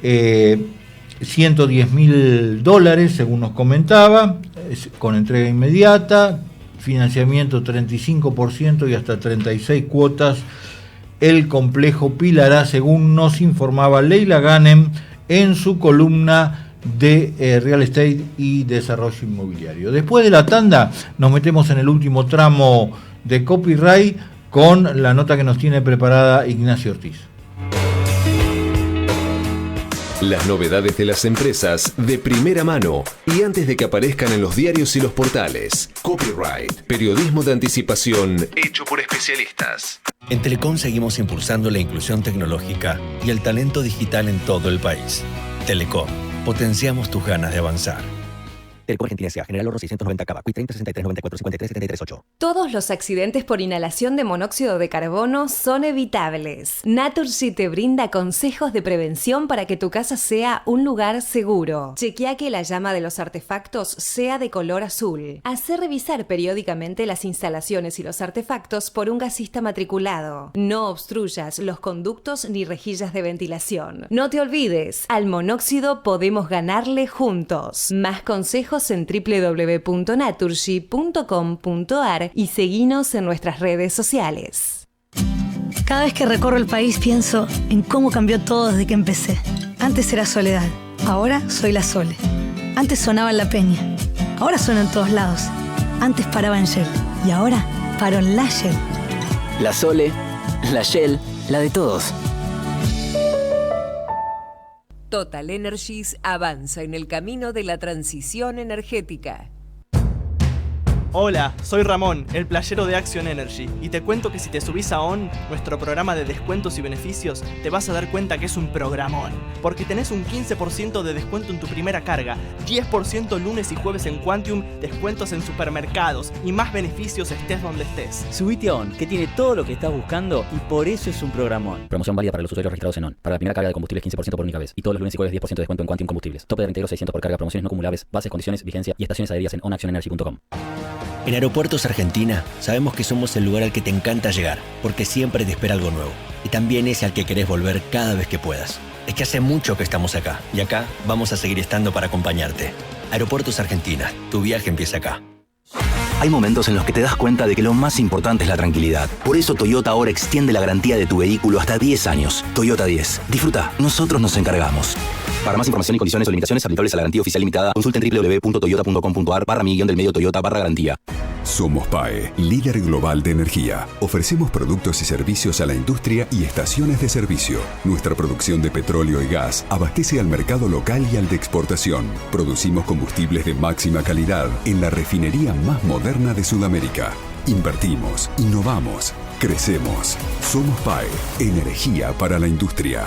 $110.000, según nos comentaba, con entrega inmediata, financiamiento 35% y hasta 36 cuotas, el complejo Pilar A, según nos informaba Leila Ghanem en su columna de Real Estate y Desarrollo Inmobiliario. Después de la tanda nos metemos en el último tramo de Copyright con la nota que nos tiene preparada Ignacio Ortiz. Las novedades de las empresas de primera mano y antes de que aparezcan en los diarios y los portales. Copyright, periodismo de anticipación hecho por especialistas. En Telecom seguimos impulsando la inclusión tecnológica y el talento digital en todo el país. Telecom, potenciamos tus ganas de avanzar. Telecom Argentina S.A. General Oro 690 Cava, Q 30 63 94 53 73 8. Todos los accidentes por inhalación de monóxido de carbono son evitables. Naturgy te brinda consejos de prevención para que tu casa sea un lugar seguro. Chequea que la llama de los artefactos sea de color azul. Hacé revisar periódicamente las instalaciones y los artefactos por un gasista matriculado. No obstruyas los conductos ni rejillas de ventilación. No te olvides, al monóxido podemos ganarle juntos. Más consejos en www.naturgy.com.ar y seguinos en nuestras redes sociales. Cada vez que recorro el país pienso en cómo cambió todo desde que empecé. Antes era Soledad, ahora soy la Sole. Antes sonaba en La Peña, ahora suena en todos lados. Antes paraba en Shell y ahora paro en la Shell. La Sole, la Shell, la de todos. Total Energies avanza en el camino de la transición energética. Hola, soy Ramón, el playero de Action Energy, y te cuento que si te subís a ON, nuestro programa de descuentos y beneficios, te vas a dar cuenta que es un programón, porque tenés un 15% de descuento en tu primera carga, 10% lunes y jueves en Quantium, descuentos en supermercados y más beneficios estés donde estés. Subite a ON, que tiene todo lo que estás buscando y por eso es un programón. Promoción válida para los usuarios registrados en ON. Para la primera carga de combustibles 15% por única vez. Y todos los lunes y jueves 10% de descuento en Quantium Combustibles. Tope de reintegro 600 por carga, promociones no acumulables, bases, condiciones, vigencia y estaciones adheridas en onactionenergy.com. En Aeropuertos Argentina sabemos que somos el lugar al que te encanta llegar, porque siempre te espera algo nuevo. Y también es al que querés volver cada vez que puedas. Es que hace mucho que estamos acá, y acá vamos a seguir estando para acompañarte. Aeropuertos Argentina, tu viaje empieza acá. Hay momentos en los que te das cuenta de que lo más importante es la tranquilidad. Por eso Toyota ahora extiende la garantía de tu vehículo hasta 10 años. Toyota 10. Disfruta, nosotros nos encargamos. Para más información y condiciones o limitaciones aplicables a la garantía oficial limitada, consulten www.toyota.com.ar/mi-del-medio Toyota/garantía. Somos PAE, líder global de energía. Ofrecemos productos y servicios a la industria y estaciones de servicio. Nuestra producción de petróleo y gas abastece al mercado local y al de exportación. Producimos combustibles de máxima calidad en la refinería más moderna de Sudamérica. Invertimos, innovamos, crecemos. Somos PAE, energía para la industria.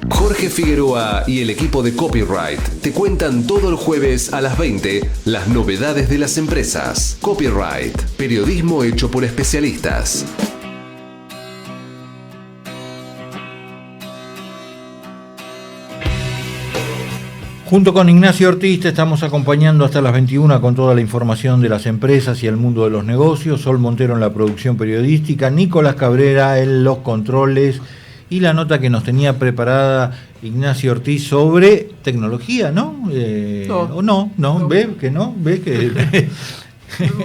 Jorge Figueroa y el equipo de Copyright te cuentan todo el jueves a las 20 las novedades de las empresas. Copyright, periodismo hecho por especialistas. Junto con Ignacio Ortiz te estamos acompañando hasta las 21 con toda la información de las empresas y el mundo de los negocios. Sol Montero en la producción periodística, Nicolás Cabrera en los controles y la nota que nos tenía preparada Ignacio Ortiz sobre tecnología, ¿no? No, ¿ves que no? ¿Ves que...?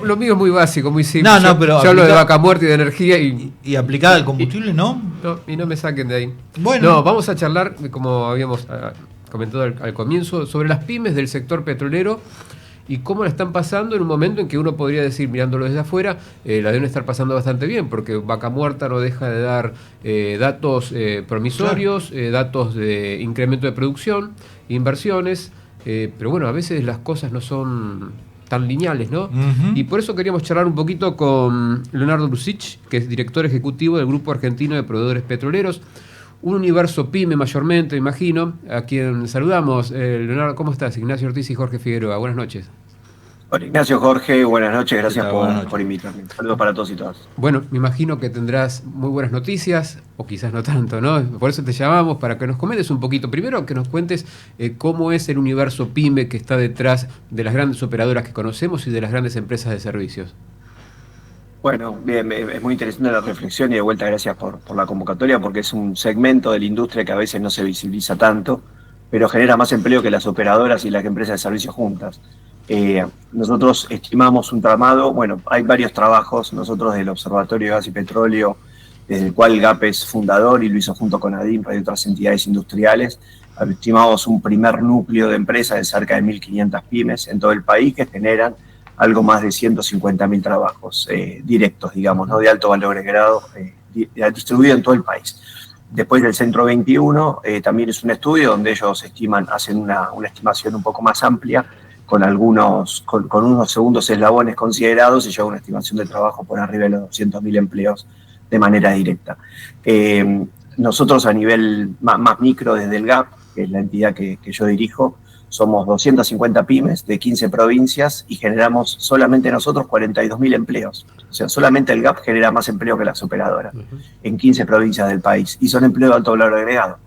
Lo mío es muy básico, muy simple. No, pero yo hablo de vaca muerta y de energía y aplicada al combustible, ¿no? Y no me saquen de ahí. Bueno. No, vamos a charlar, como habíamos comentado al comienzo, sobre las pymes del sector petrolero y cómo la están pasando en un momento en que uno podría decir, mirándolo desde afuera, la deben estar pasando bastante bien, porque Vaca Muerta no deja de dar datos promisorios, claro, datos de incremento de producción, inversiones, pero bueno, a veces las cosas no son tan lineales, ¿no? Uh-huh. Y por eso queríamos charlar un poquito con Leonardo Lucich, que es director ejecutivo del Grupo Argentino de Proveedores Petroleros, un universo pyme mayormente, imagino, a quien saludamos. Leonardo, ¿cómo estás? Ignacio Ortiz y Jorge Figueroa, buenas noches. Hola Ignacio, Jorge, buenas noches, gracias por invitarme. Saludos para todos y todas. Bueno, me imagino que tendrás muy buenas noticias, o quizás no tanto, ¿no? Por eso te llamamos, para que nos comentes un poquito. Primero, que nos cuentes cómo es el universo pyme que está detrás de las grandes operadoras que conocemos y de las grandes empresas de servicios. Bueno, bien, es muy interesante la reflexión y de vuelta gracias por la convocatoria, porque es un segmento de la industria que a veces no se visibiliza tanto, pero genera más empleo que las operadoras y las empresas de servicios juntas. Nosotros estimamos un tramado, bueno, hay varios trabajos, nosotros del Observatorio de Gas y Petróleo, desde el cual GAP es fundador y lo hizo junto con ADIMPA y otras entidades industriales, estimamos un primer núcleo de empresas de cerca de 1.500 pymes en todo el país que generan algo más de 150.000 trabajos directos, digamos, ¿no? De alto valor agregado, distribuido en todo el país. Después del Centro 21, también es un estudio donde ellos hacen una estimación un poco más amplia, con unos segundos eslabones considerados, y llega a una estimación de trabajo por arriba de los 200.000 empleos de manera directa. Nosotros a nivel más micro, desde el GAP, que es la entidad que yo dirijo, somos 250 pymes de 15 provincias y generamos solamente nosotros 42.000 empleos. O sea, solamente el GAP genera más empleo que las operadoras en 15 provincias del país. Y son empleos de alto valor agregado.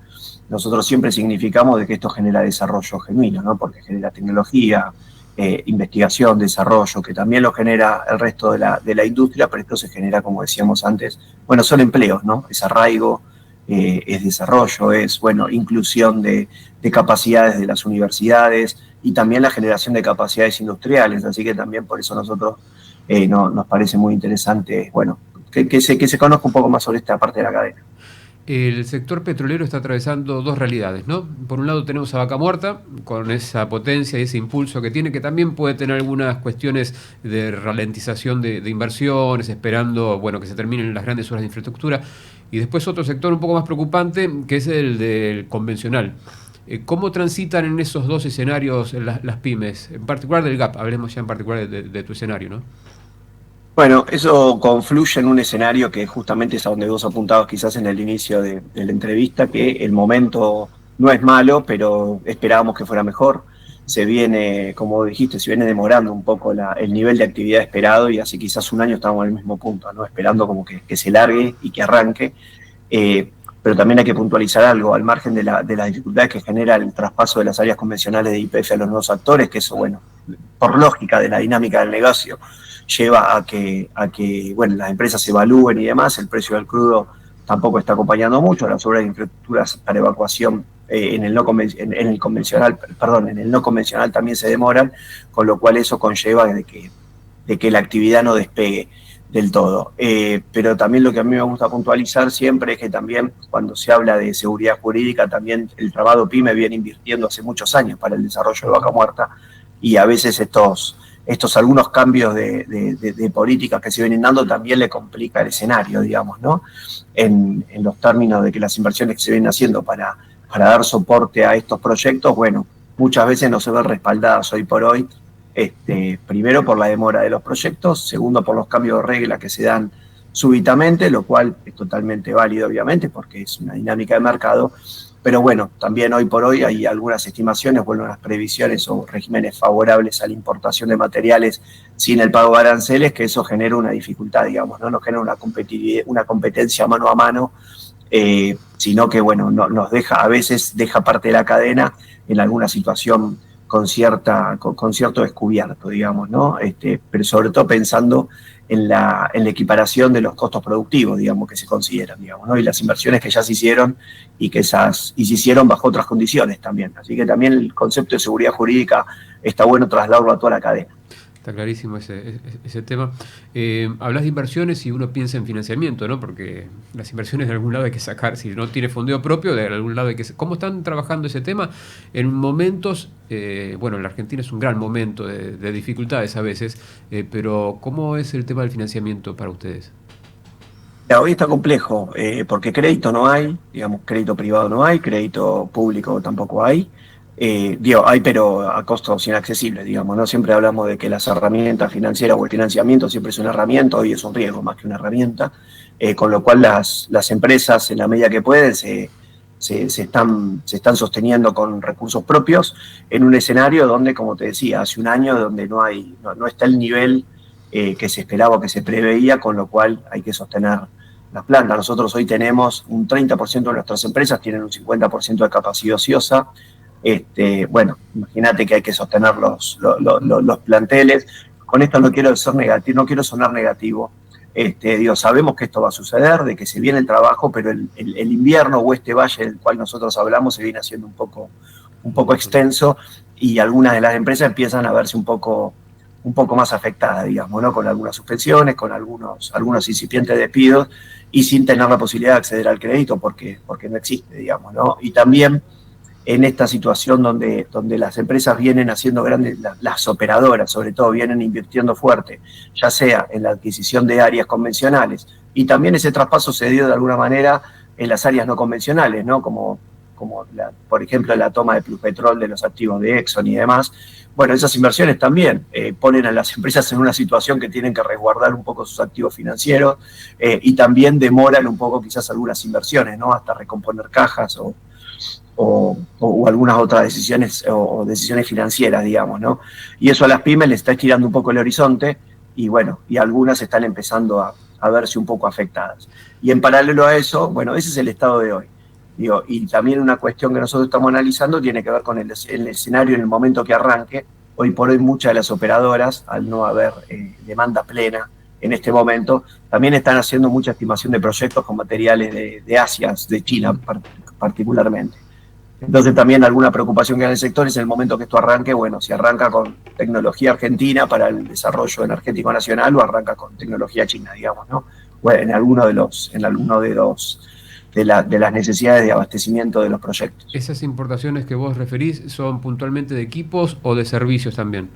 Nosotros siempre significamos de que esto genera desarrollo genuino, ¿no? Porque genera tecnología, investigación, desarrollo, que también lo genera el resto de la industria, pero esto se genera, como decíamos antes, bueno, son empleos, ¿no? Es arraigo, es desarrollo, es, bueno, inclusión de capacidades de las universidades y también la generación de capacidades industriales, así que también por eso nosotros nos parece muy interesante, bueno, que se conozca un poco más sobre esta parte de la cadena. El sector petrolero está atravesando dos realidades, ¿no? Por un lado tenemos a Vaca Muerta, con esa potencia y ese impulso que tiene, que también puede tener algunas cuestiones de ralentización de inversiones, esperando, bueno, que se terminen las grandes obras de infraestructura. Y después otro sector un poco más preocupante, que es el del convencional. ¿Cómo transitan en esos dos escenarios las pymes? En particular del GAP, hablemos ya en particular de tu escenario, ¿no? Bueno, eso confluye en un escenario que justamente es a donde vos apuntabas quizás en el inicio de la entrevista, que el momento no es malo, pero esperábamos que fuera mejor. Se viene, como dijiste, se viene demorando un poco el nivel de actividad esperado y hace quizás un año estábamos en el mismo punto, ¿no? Esperando como que se largue y que arranque. Pero también hay que puntualizar algo, al margen de las dificultades que genera el traspaso de las áreas convencionales de YPF a los nuevos actores, que eso, bueno, por lógica de la dinámica del negocio, lleva a que bueno, las empresas se evalúen y demás. El precio del crudo tampoco está acompañando mucho, las obras de infraestructuras para evacuación en el no convencional también se demoran, con lo cual eso conlleva de que la actividad no despegue del todo. Pero también lo que a mí me gusta puntualizar siempre es que también cuando se habla de seguridad jurídica, también el tramado PYME viene invirtiendo hace muchos años para el desarrollo de Vaca Muerta, y a veces estos algunos cambios de políticas que se vienen dando también le complica el escenario, digamos, ¿no? En los términos de que las inversiones que se vienen haciendo para dar soporte a estos proyectos, bueno, muchas veces no se ven respaldadas hoy por hoy, primero por la demora de los proyectos, segundo por los cambios de regla que se dan súbitamente, lo cual es totalmente válido, obviamente, porque es una dinámica de mercado. Pero bueno, también hoy por hoy hay algunas estimaciones, bueno, unas previsiones o regímenes favorables a la importación de materiales sin el pago de aranceles, que eso genera una dificultad, digamos, no nos genera una competencia mano a mano, sino que, bueno, nos deja, a veces deja parte de la cadena en alguna situación con cierto descubierto, digamos, ¿no? Pero sobre todo pensando en la equiparación de los costos productivos, digamos, que se consideran, digamos, ¿no? Y las inversiones que ya se hicieron y se hicieron bajo otras condiciones también. Así que también el concepto de seguridad jurídica está bueno trasladarlo a toda la cadena. Está clarísimo ese tema. Hablas de inversiones y uno piensa en financiamiento, ¿no? Porque las inversiones de algún lado hay que sacar. Si no tiene fondeo propio, de algún lado hay que... ¿Cómo están trabajando ese tema? En momentos, bueno, en la Argentina es un gran momento de dificultades a veces, pero ¿cómo es el tema del financiamiento para ustedes? Hoy está complejo, porque crédito no hay, digamos, crédito privado no hay, crédito público tampoco hay. Hay, pero a costos inaccesibles, digamos, ¿no? Siempre hablamos de que las herramientas financieras o el financiamiento siempre es una herramienta, hoy es un riesgo más que una herramienta, con lo cual las empresas, en la medida que pueden, se están sosteniendo con recursos propios en un escenario donde, como te decía, hace un año donde no está el nivel que se esperaba o que se preveía, con lo cual hay que sostener las plantas. Nosotros hoy tenemos un 30% de nuestras empresas tienen un 50% de capacidad ociosa. Bueno, imagínate que hay que sostener los planteles. Con esto no quiero sonar negativo. Sabemos que esto va a suceder, de que se viene el trabajo, pero el invierno o valle del cual nosotros hablamos se viene haciendo un poco extenso, y algunas de las empresas empiezan a verse un poco más afectadas, digamos, ¿no? Con algunas suspensiones, con algunos incipientes despidos, y sin tener la posibilidad de acceder al crédito porque no existe, digamos, ¿no? Y también en esta situación donde las empresas vienen haciendo grandes, las operadoras sobre todo, vienen invirtiendo fuerte, ya sea en la adquisición de áreas convencionales, y también ese traspaso se dio de alguna manera en las áreas no convencionales, ¿no? Como por ejemplo, la toma de Pluspetrol de los activos de Exxon y demás. Bueno, esas inversiones también ponen a las empresas en una situación que tienen que resguardar un poco sus activos financieros, y también demoran un poco quizás algunas inversiones, ¿no? Hasta recomponer cajas o algunas otras decisiones o decisiones financieras, digamos, ¿no? Y eso a las pymes les está estirando un poco el horizonte, y bueno, y algunas están empezando a verse un poco afectadas. Y en paralelo a eso, bueno, ese es el estado de hoy. Y también una cuestión que nosotros estamos analizando tiene que ver con el escenario en el momento que arranque. Hoy por hoy muchas de las operadoras, al no haber demanda plena en este momento, también están haciendo mucha estimación de proyectos con materiales de Asia, de China particularmente. Entonces también alguna preocupación que hay en el sector es en el momento que esto arranque, bueno, si arranca con tecnología argentina para el desarrollo energético nacional o arranca con tecnología china, digamos, ¿no? en alguno de las necesidades de abastecimiento de los proyectos. ¿Esas importaciones que vos referís son puntualmente de equipos o de servicios también?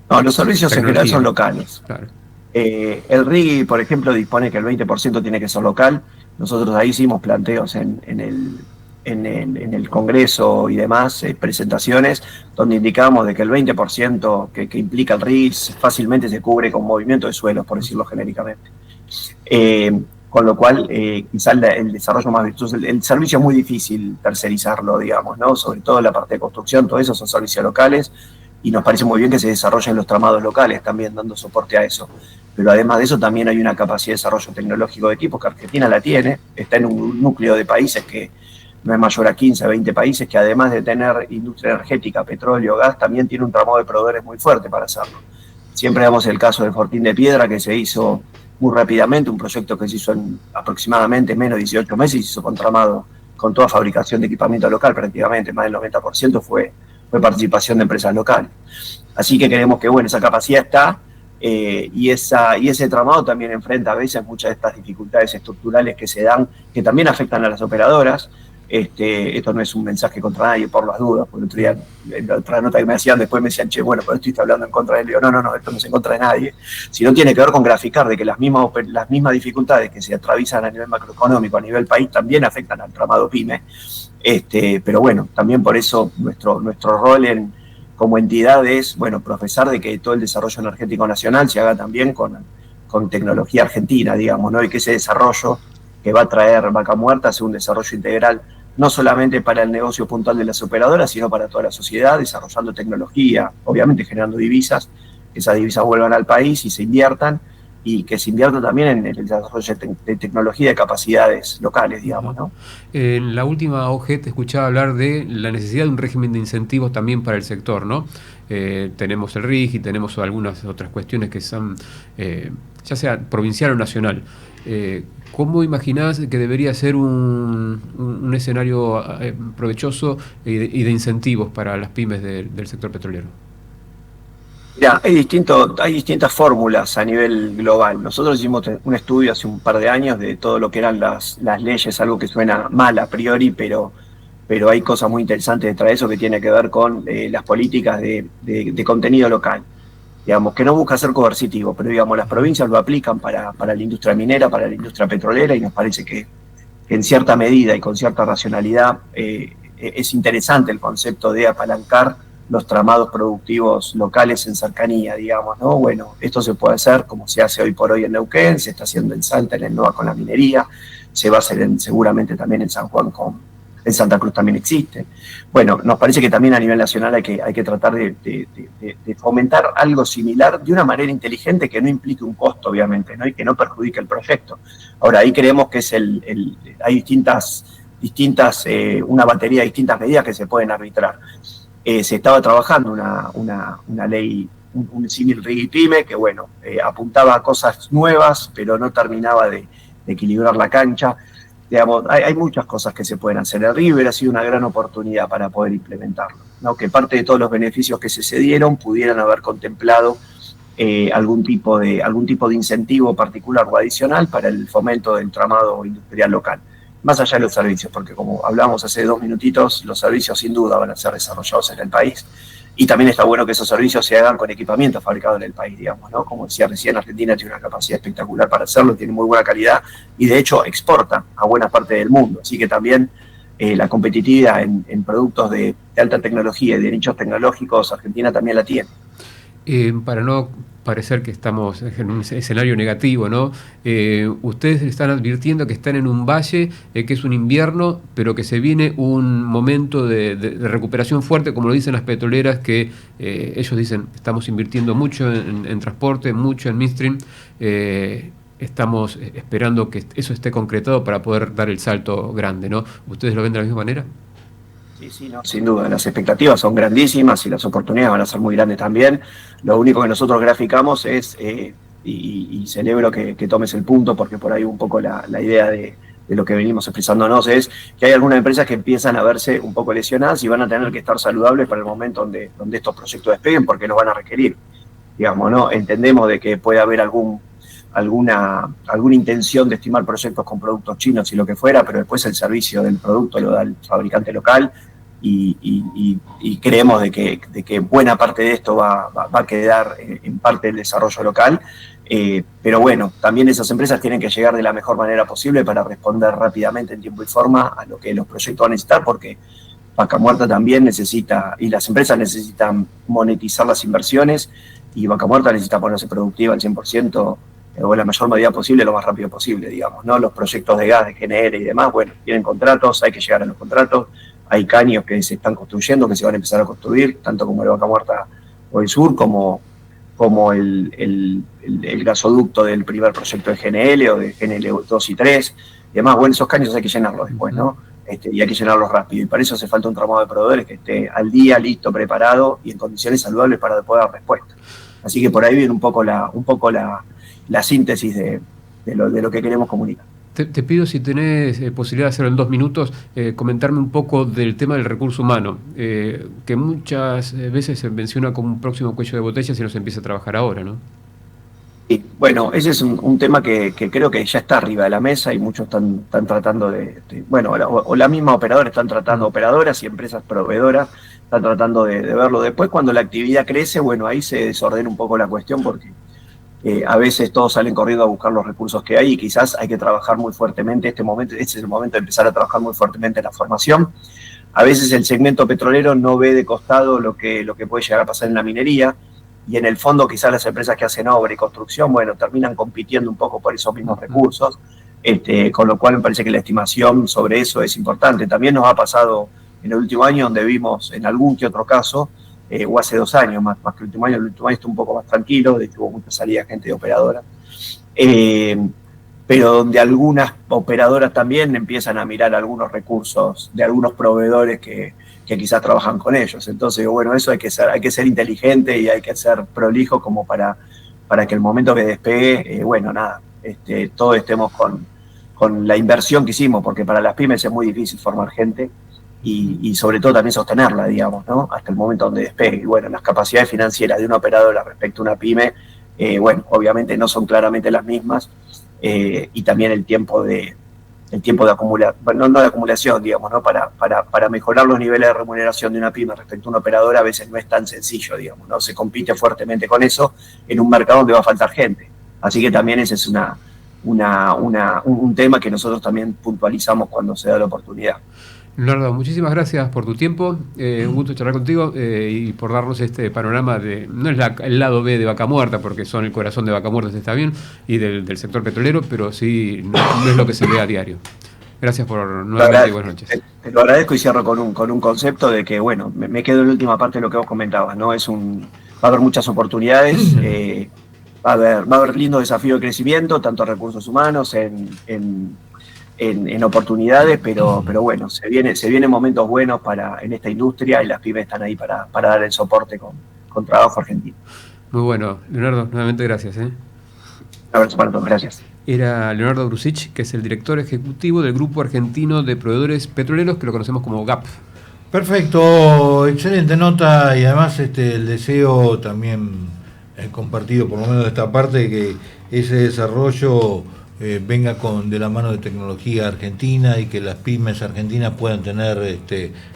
No, los servicios en general son locales. Claro. El RIGI, por ejemplo, dispone que el 20% tiene que ser local. Nosotros ahí hicimos planteos en el Congreso y demás, presentaciones, donde indicamos de que el 20% que implica el RIGI fácilmente se cubre con movimiento de suelos, por decirlo genéricamente. Con lo cual, quizás el desarrollo más virtuoso, el servicio es muy difícil tercerizarlo, digamos, ¿no? Sobre todo la parte de construcción, todo eso son servicios locales, y nos parece muy bien que se desarrollen los tramados locales también, dando soporte a eso. Pero además de eso también hay una capacidad de desarrollo tecnológico de equipos que Argentina la tiene, está en un núcleo de países que no es mayor a 15, 20 países, que además de tener industria energética, petróleo, gas, también tiene un tramado de proveedores muy fuerte para hacerlo. Siempre damos el caso de Fortín de Piedra, que se hizo muy rápidamente, un proyecto que se hizo en aproximadamente menos de 18 meses y se hizo con tramado, con toda fabricación de equipamiento local prácticamente, más del 90% fue participación de empresas locales. Así que creemos que esa capacidad está, y ese tramado también enfrenta a veces muchas de estas dificultades estructurales que se dan, que también afectan a las operadoras. Esto no es un mensaje contra nadie, por las dudas, porque el otro día, en la otra nota que me hacían, después me decían, pero esto está hablando en contra de él. No, esto no es en contra de nadie, sino tiene que ver con graficar de que las mismas dificultades que se atraviesan a nivel macroeconómico, a nivel país, también afectan al tramado PYME. Pero también por eso nuestro rol como entidad es, profesar de que todo el desarrollo energético nacional se haga también con tecnología argentina, digamos, ¿no? Y que ese desarrollo que va a traer Vaca Muerta sea un desarrollo integral, no solamente para el negocio puntual de las operadoras, sino para toda la sociedad, desarrollando tecnología, obviamente generando divisas, que esas divisas vuelvan al país y se inviertan, y que se invierta también en el desarrollo de tecnología de capacidades locales, digamos, ¿no? En la última OG te escuchaba hablar de la necesidad de un régimen de incentivos también para el sector, ¿no? Tenemos el RIG y tenemos algunas otras cuestiones que son, ya sea provincial o nacional. ¿Cómo imaginás que debería ser un escenario provechoso y de incentivos para las pymes del sector petrolero? Mira, hay distintas fórmulas a nivel global. Nosotros hicimos un estudio hace un par de años de todo lo que eran las leyes, algo que suena mal a priori, pero hay cosas muy interesantes detrás de eso que tiene que ver con las políticas de contenido local. Digamos, que no busca ser coercitivo, pero digamos, las provincias lo aplican para la industria minera, para la industria petrolera, y nos parece que en cierta medida y con cierta racionalidad es interesante el concepto de apalancar los tramados productivos locales en cercanía, digamos, ¿no? Esto se puede hacer como se hace hoy por hoy en Neuquén, se está haciendo en Salta, en el NOA con la minería, se va a hacer seguramente también en San Juan, en Santa Cruz también existe. Nos parece que también a nivel nacional hay que tratar de fomentar algo similar de una manera inteligente que no implique un costo, obviamente, ¿no? Y que no perjudique el proyecto. Ahora, ahí creemos que hay una batería de distintas medidas que se pueden arbitrar. Se estaba trabajando una ley, un símil RIGI-PYME, que apuntaba a cosas nuevas, pero no terminaba de equilibrar la cancha. Digamos, hay muchas cosas que se pueden hacer. El RIGI hubiera sido una gran oportunidad para poder implementarlo, ¿no? Que parte de todos los beneficios que se dieron pudieran haber contemplado algún tipo de incentivo particular o adicional para el fomento del tramado industrial local. Más allá de los servicios, porque como hablábamos hace 2 minutitos, los servicios sin duda van a ser desarrollados en el país, y también está bueno que esos servicios se hagan con equipamiento fabricado en el país, digamos, ¿no? Como decía recién, Argentina tiene una capacidad espectacular para hacerlo, tiene muy buena calidad, y de hecho exporta a buena parte del mundo, así que también la competitividad en productos de alta tecnología y de nichos tecnológicos, Argentina también la tiene. Para no parecer que estamos en un escenario negativo, ¿no? Ustedes están advirtiendo que están en un valle, que es un invierno, pero que se viene un momento de recuperación fuerte, como lo dicen las petroleras, que ellos dicen, estamos invirtiendo mucho en transporte, mucho en midstream, estamos esperando que eso esté concretado para poder dar el salto grande, ¿no? ¿Ustedes lo ven de la misma manera? Sí, no, sin duda, las expectativas son grandísimas y las oportunidades van a ser muy grandes también. Lo único que nosotros graficamos es, y celebro que tomes el punto, porque por ahí un poco la idea de lo que venimos expresándonos es que hay algunas empresas que empiezan a verse un poco lesionadas y van a tener que estar saludables para el momento donde estos proyectos despeguen, porque los van a requerir. Digamos, ¿no? Entendemos de que puede haber algún alguna intención de estimar proyectos con productos chinos y lo que fuera, pero después el servicio del producto lo da el fabricante local y creemos de que buena parte de esto va a quedar en parte del desarrollo local. Pero bueno, también esas empresas tienen que llegar de la mejor manera posible para responder rápidamente en tiempo y forma a lo que los proyectos van a necesitar, porque Vaca Muerta también necesita, y las empresas necesitan monetizar las inversiones, y Vaca Muerta necesita ponerse productiva al 100% o en la mayor medida posible, lo más rápido posible, digamos, ¿no? Los proyectos de gas, de GNR y demás, bueno, tienen contratos, hay que llegar a los contratos, hay caños que se están construyendo, que se van a empezar a construir, tanto como el Vaca Muerta o el Sur, como el gasoducto del primer proyecto de GNL o de GNL 2 y 3, y demás. Bueno, esos caños hay que llenarlos después, ¿no? Y hay que llenarlos rápido, y para eso hace falta un tramado de proveedores que esté al día, listo, preparado y en condiciones saludables para poder dar respuesta. Así que por ahí viene un poco la síntesis de lo que queremos comunicar. Te pido, si tenés posibilidad de hacerlo en 2 minutos, comentarme un poco del tema del recurso humano, que muchas veces se menciona como un próximo cuello de botella si no se empieza a trabajar ahora, ¿no? Sí, bueno, ese es un tema que creo que ya está arriba de la mesa y muchos están tratando bueno, o la misma operadora están tratando, operadoras y empresas proveedoras están tratando de verlo. Después, cuando la actividad crece, bueno, ahí se desordena un poco la cuestión, porque a veces todos salen corriendo a buscar los recursos que hay y quizás hay que trabajar muy fuertemente. Este es el momento de empezar a trabajar muy fuertemente en la formación. A veces el segmento petrolero no ve de costado lo que puede llegar a pasar en la minería, y en el fondo quizás las empresas que hacen obra y construcción, bueno, terminan compitiendo un poco por esos mismos recursos, con lo cual me parece que la estimación sobre eso es importante. También nos ha pasado en el último año, donde vimos en algún que otro caso, o hace 2 años, más que el último año está un poco más tranquilo, de hecho hubo mucha salida de gente de operadora, pero donde algunas operadoras también empiezan a mirar algunos recursos de algunos proveedores que quizás trabajan con ellos. Entonces, bueno, eso hay que ser inteligente y hay que ser prolijo como para que el momento que despegue, bueno, nada, todos estemos con la inversión que hicimos, porque para las pymes es muy difícil formar gente, y sobre todo también sostenerla, digamos, ¿no? Hasta el momento donde despegue. Y bueno, las capacidades financieras de una operadora respecto a una pyme, bueno, obviamente no son claramente las mismas, y también el tiempo de acumular, bueno, no de acumulación, digamos, ¿no? Para mejorar los niveles de remuneración de una pyme respecto a una operadora a veces no es tan sencillo, digamos, ¿no? Se compite fuertemente con eso en un mercado donde va a faltar gente. Así que también ese es un tema que nosotros también puntualizamos cuando se da la oportunidad. Leonardo, muchísimas gracias por tu tiempo, un gusto charlar contigo y por darnos este panorama no es el lado B de Vaca Muerta, porque son el corazón de Vaca Muerta, está bien, y del sector petrolero, pero sí no es lo que se ve a diario. Gracias por nuevamente y buenas noches. Te lo agradezco y cierro con un concepto de que, bueno, me quedo en la última parte de lo que vos comentabas, ¿no? Va a haber muchas oportunidades, va a haber lindos desafíos de crecimiento, tanto recursos humanos, en oportunidades, pero bueno, se vienen momentos buenos en esta industria, y las pymes están ahí para dar el soporte con trabajo argentino. Muy bueno, Leonardo, nuevamente gracias. Un abrazo para todos, gracias. Era Leonardo Brusich, que es el director ejecutivo del Grupo Argentino de Proveedores Petroleros, que lo conocemos como GAP. Perfecto, excelente nota, y además el deseo también compartido, por lo menos de esta parte, que ese desarrollo venga de la mano de tecnología argentina, y que las pymes argentinas puedan tener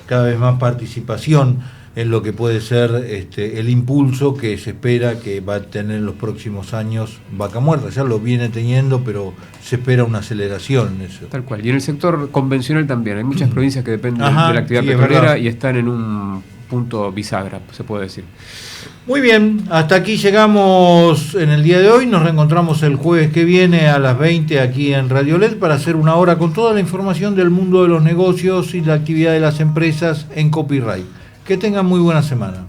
cada vez más participación en lo que puede ser el impulso que se espera que va a tener en los próximos años Vaca Muerta. Ya lo viene teniendo, pero se espera una aceleración en eso. Tal cual. Y en el sector convencional también. Hay muchas provincias que dependen de la actividad petrolera y están en un punto bisagra, se puede decir. Muy bien, hasta aquí llegamos en el día de hoy. Nos reencontramos el jueves que viene a las 20 aquí en Radio LED para hacer una hora con toda la información del mundo de los negocios y la actividad de las empresas en Copyright. Que tengan muy buena semana.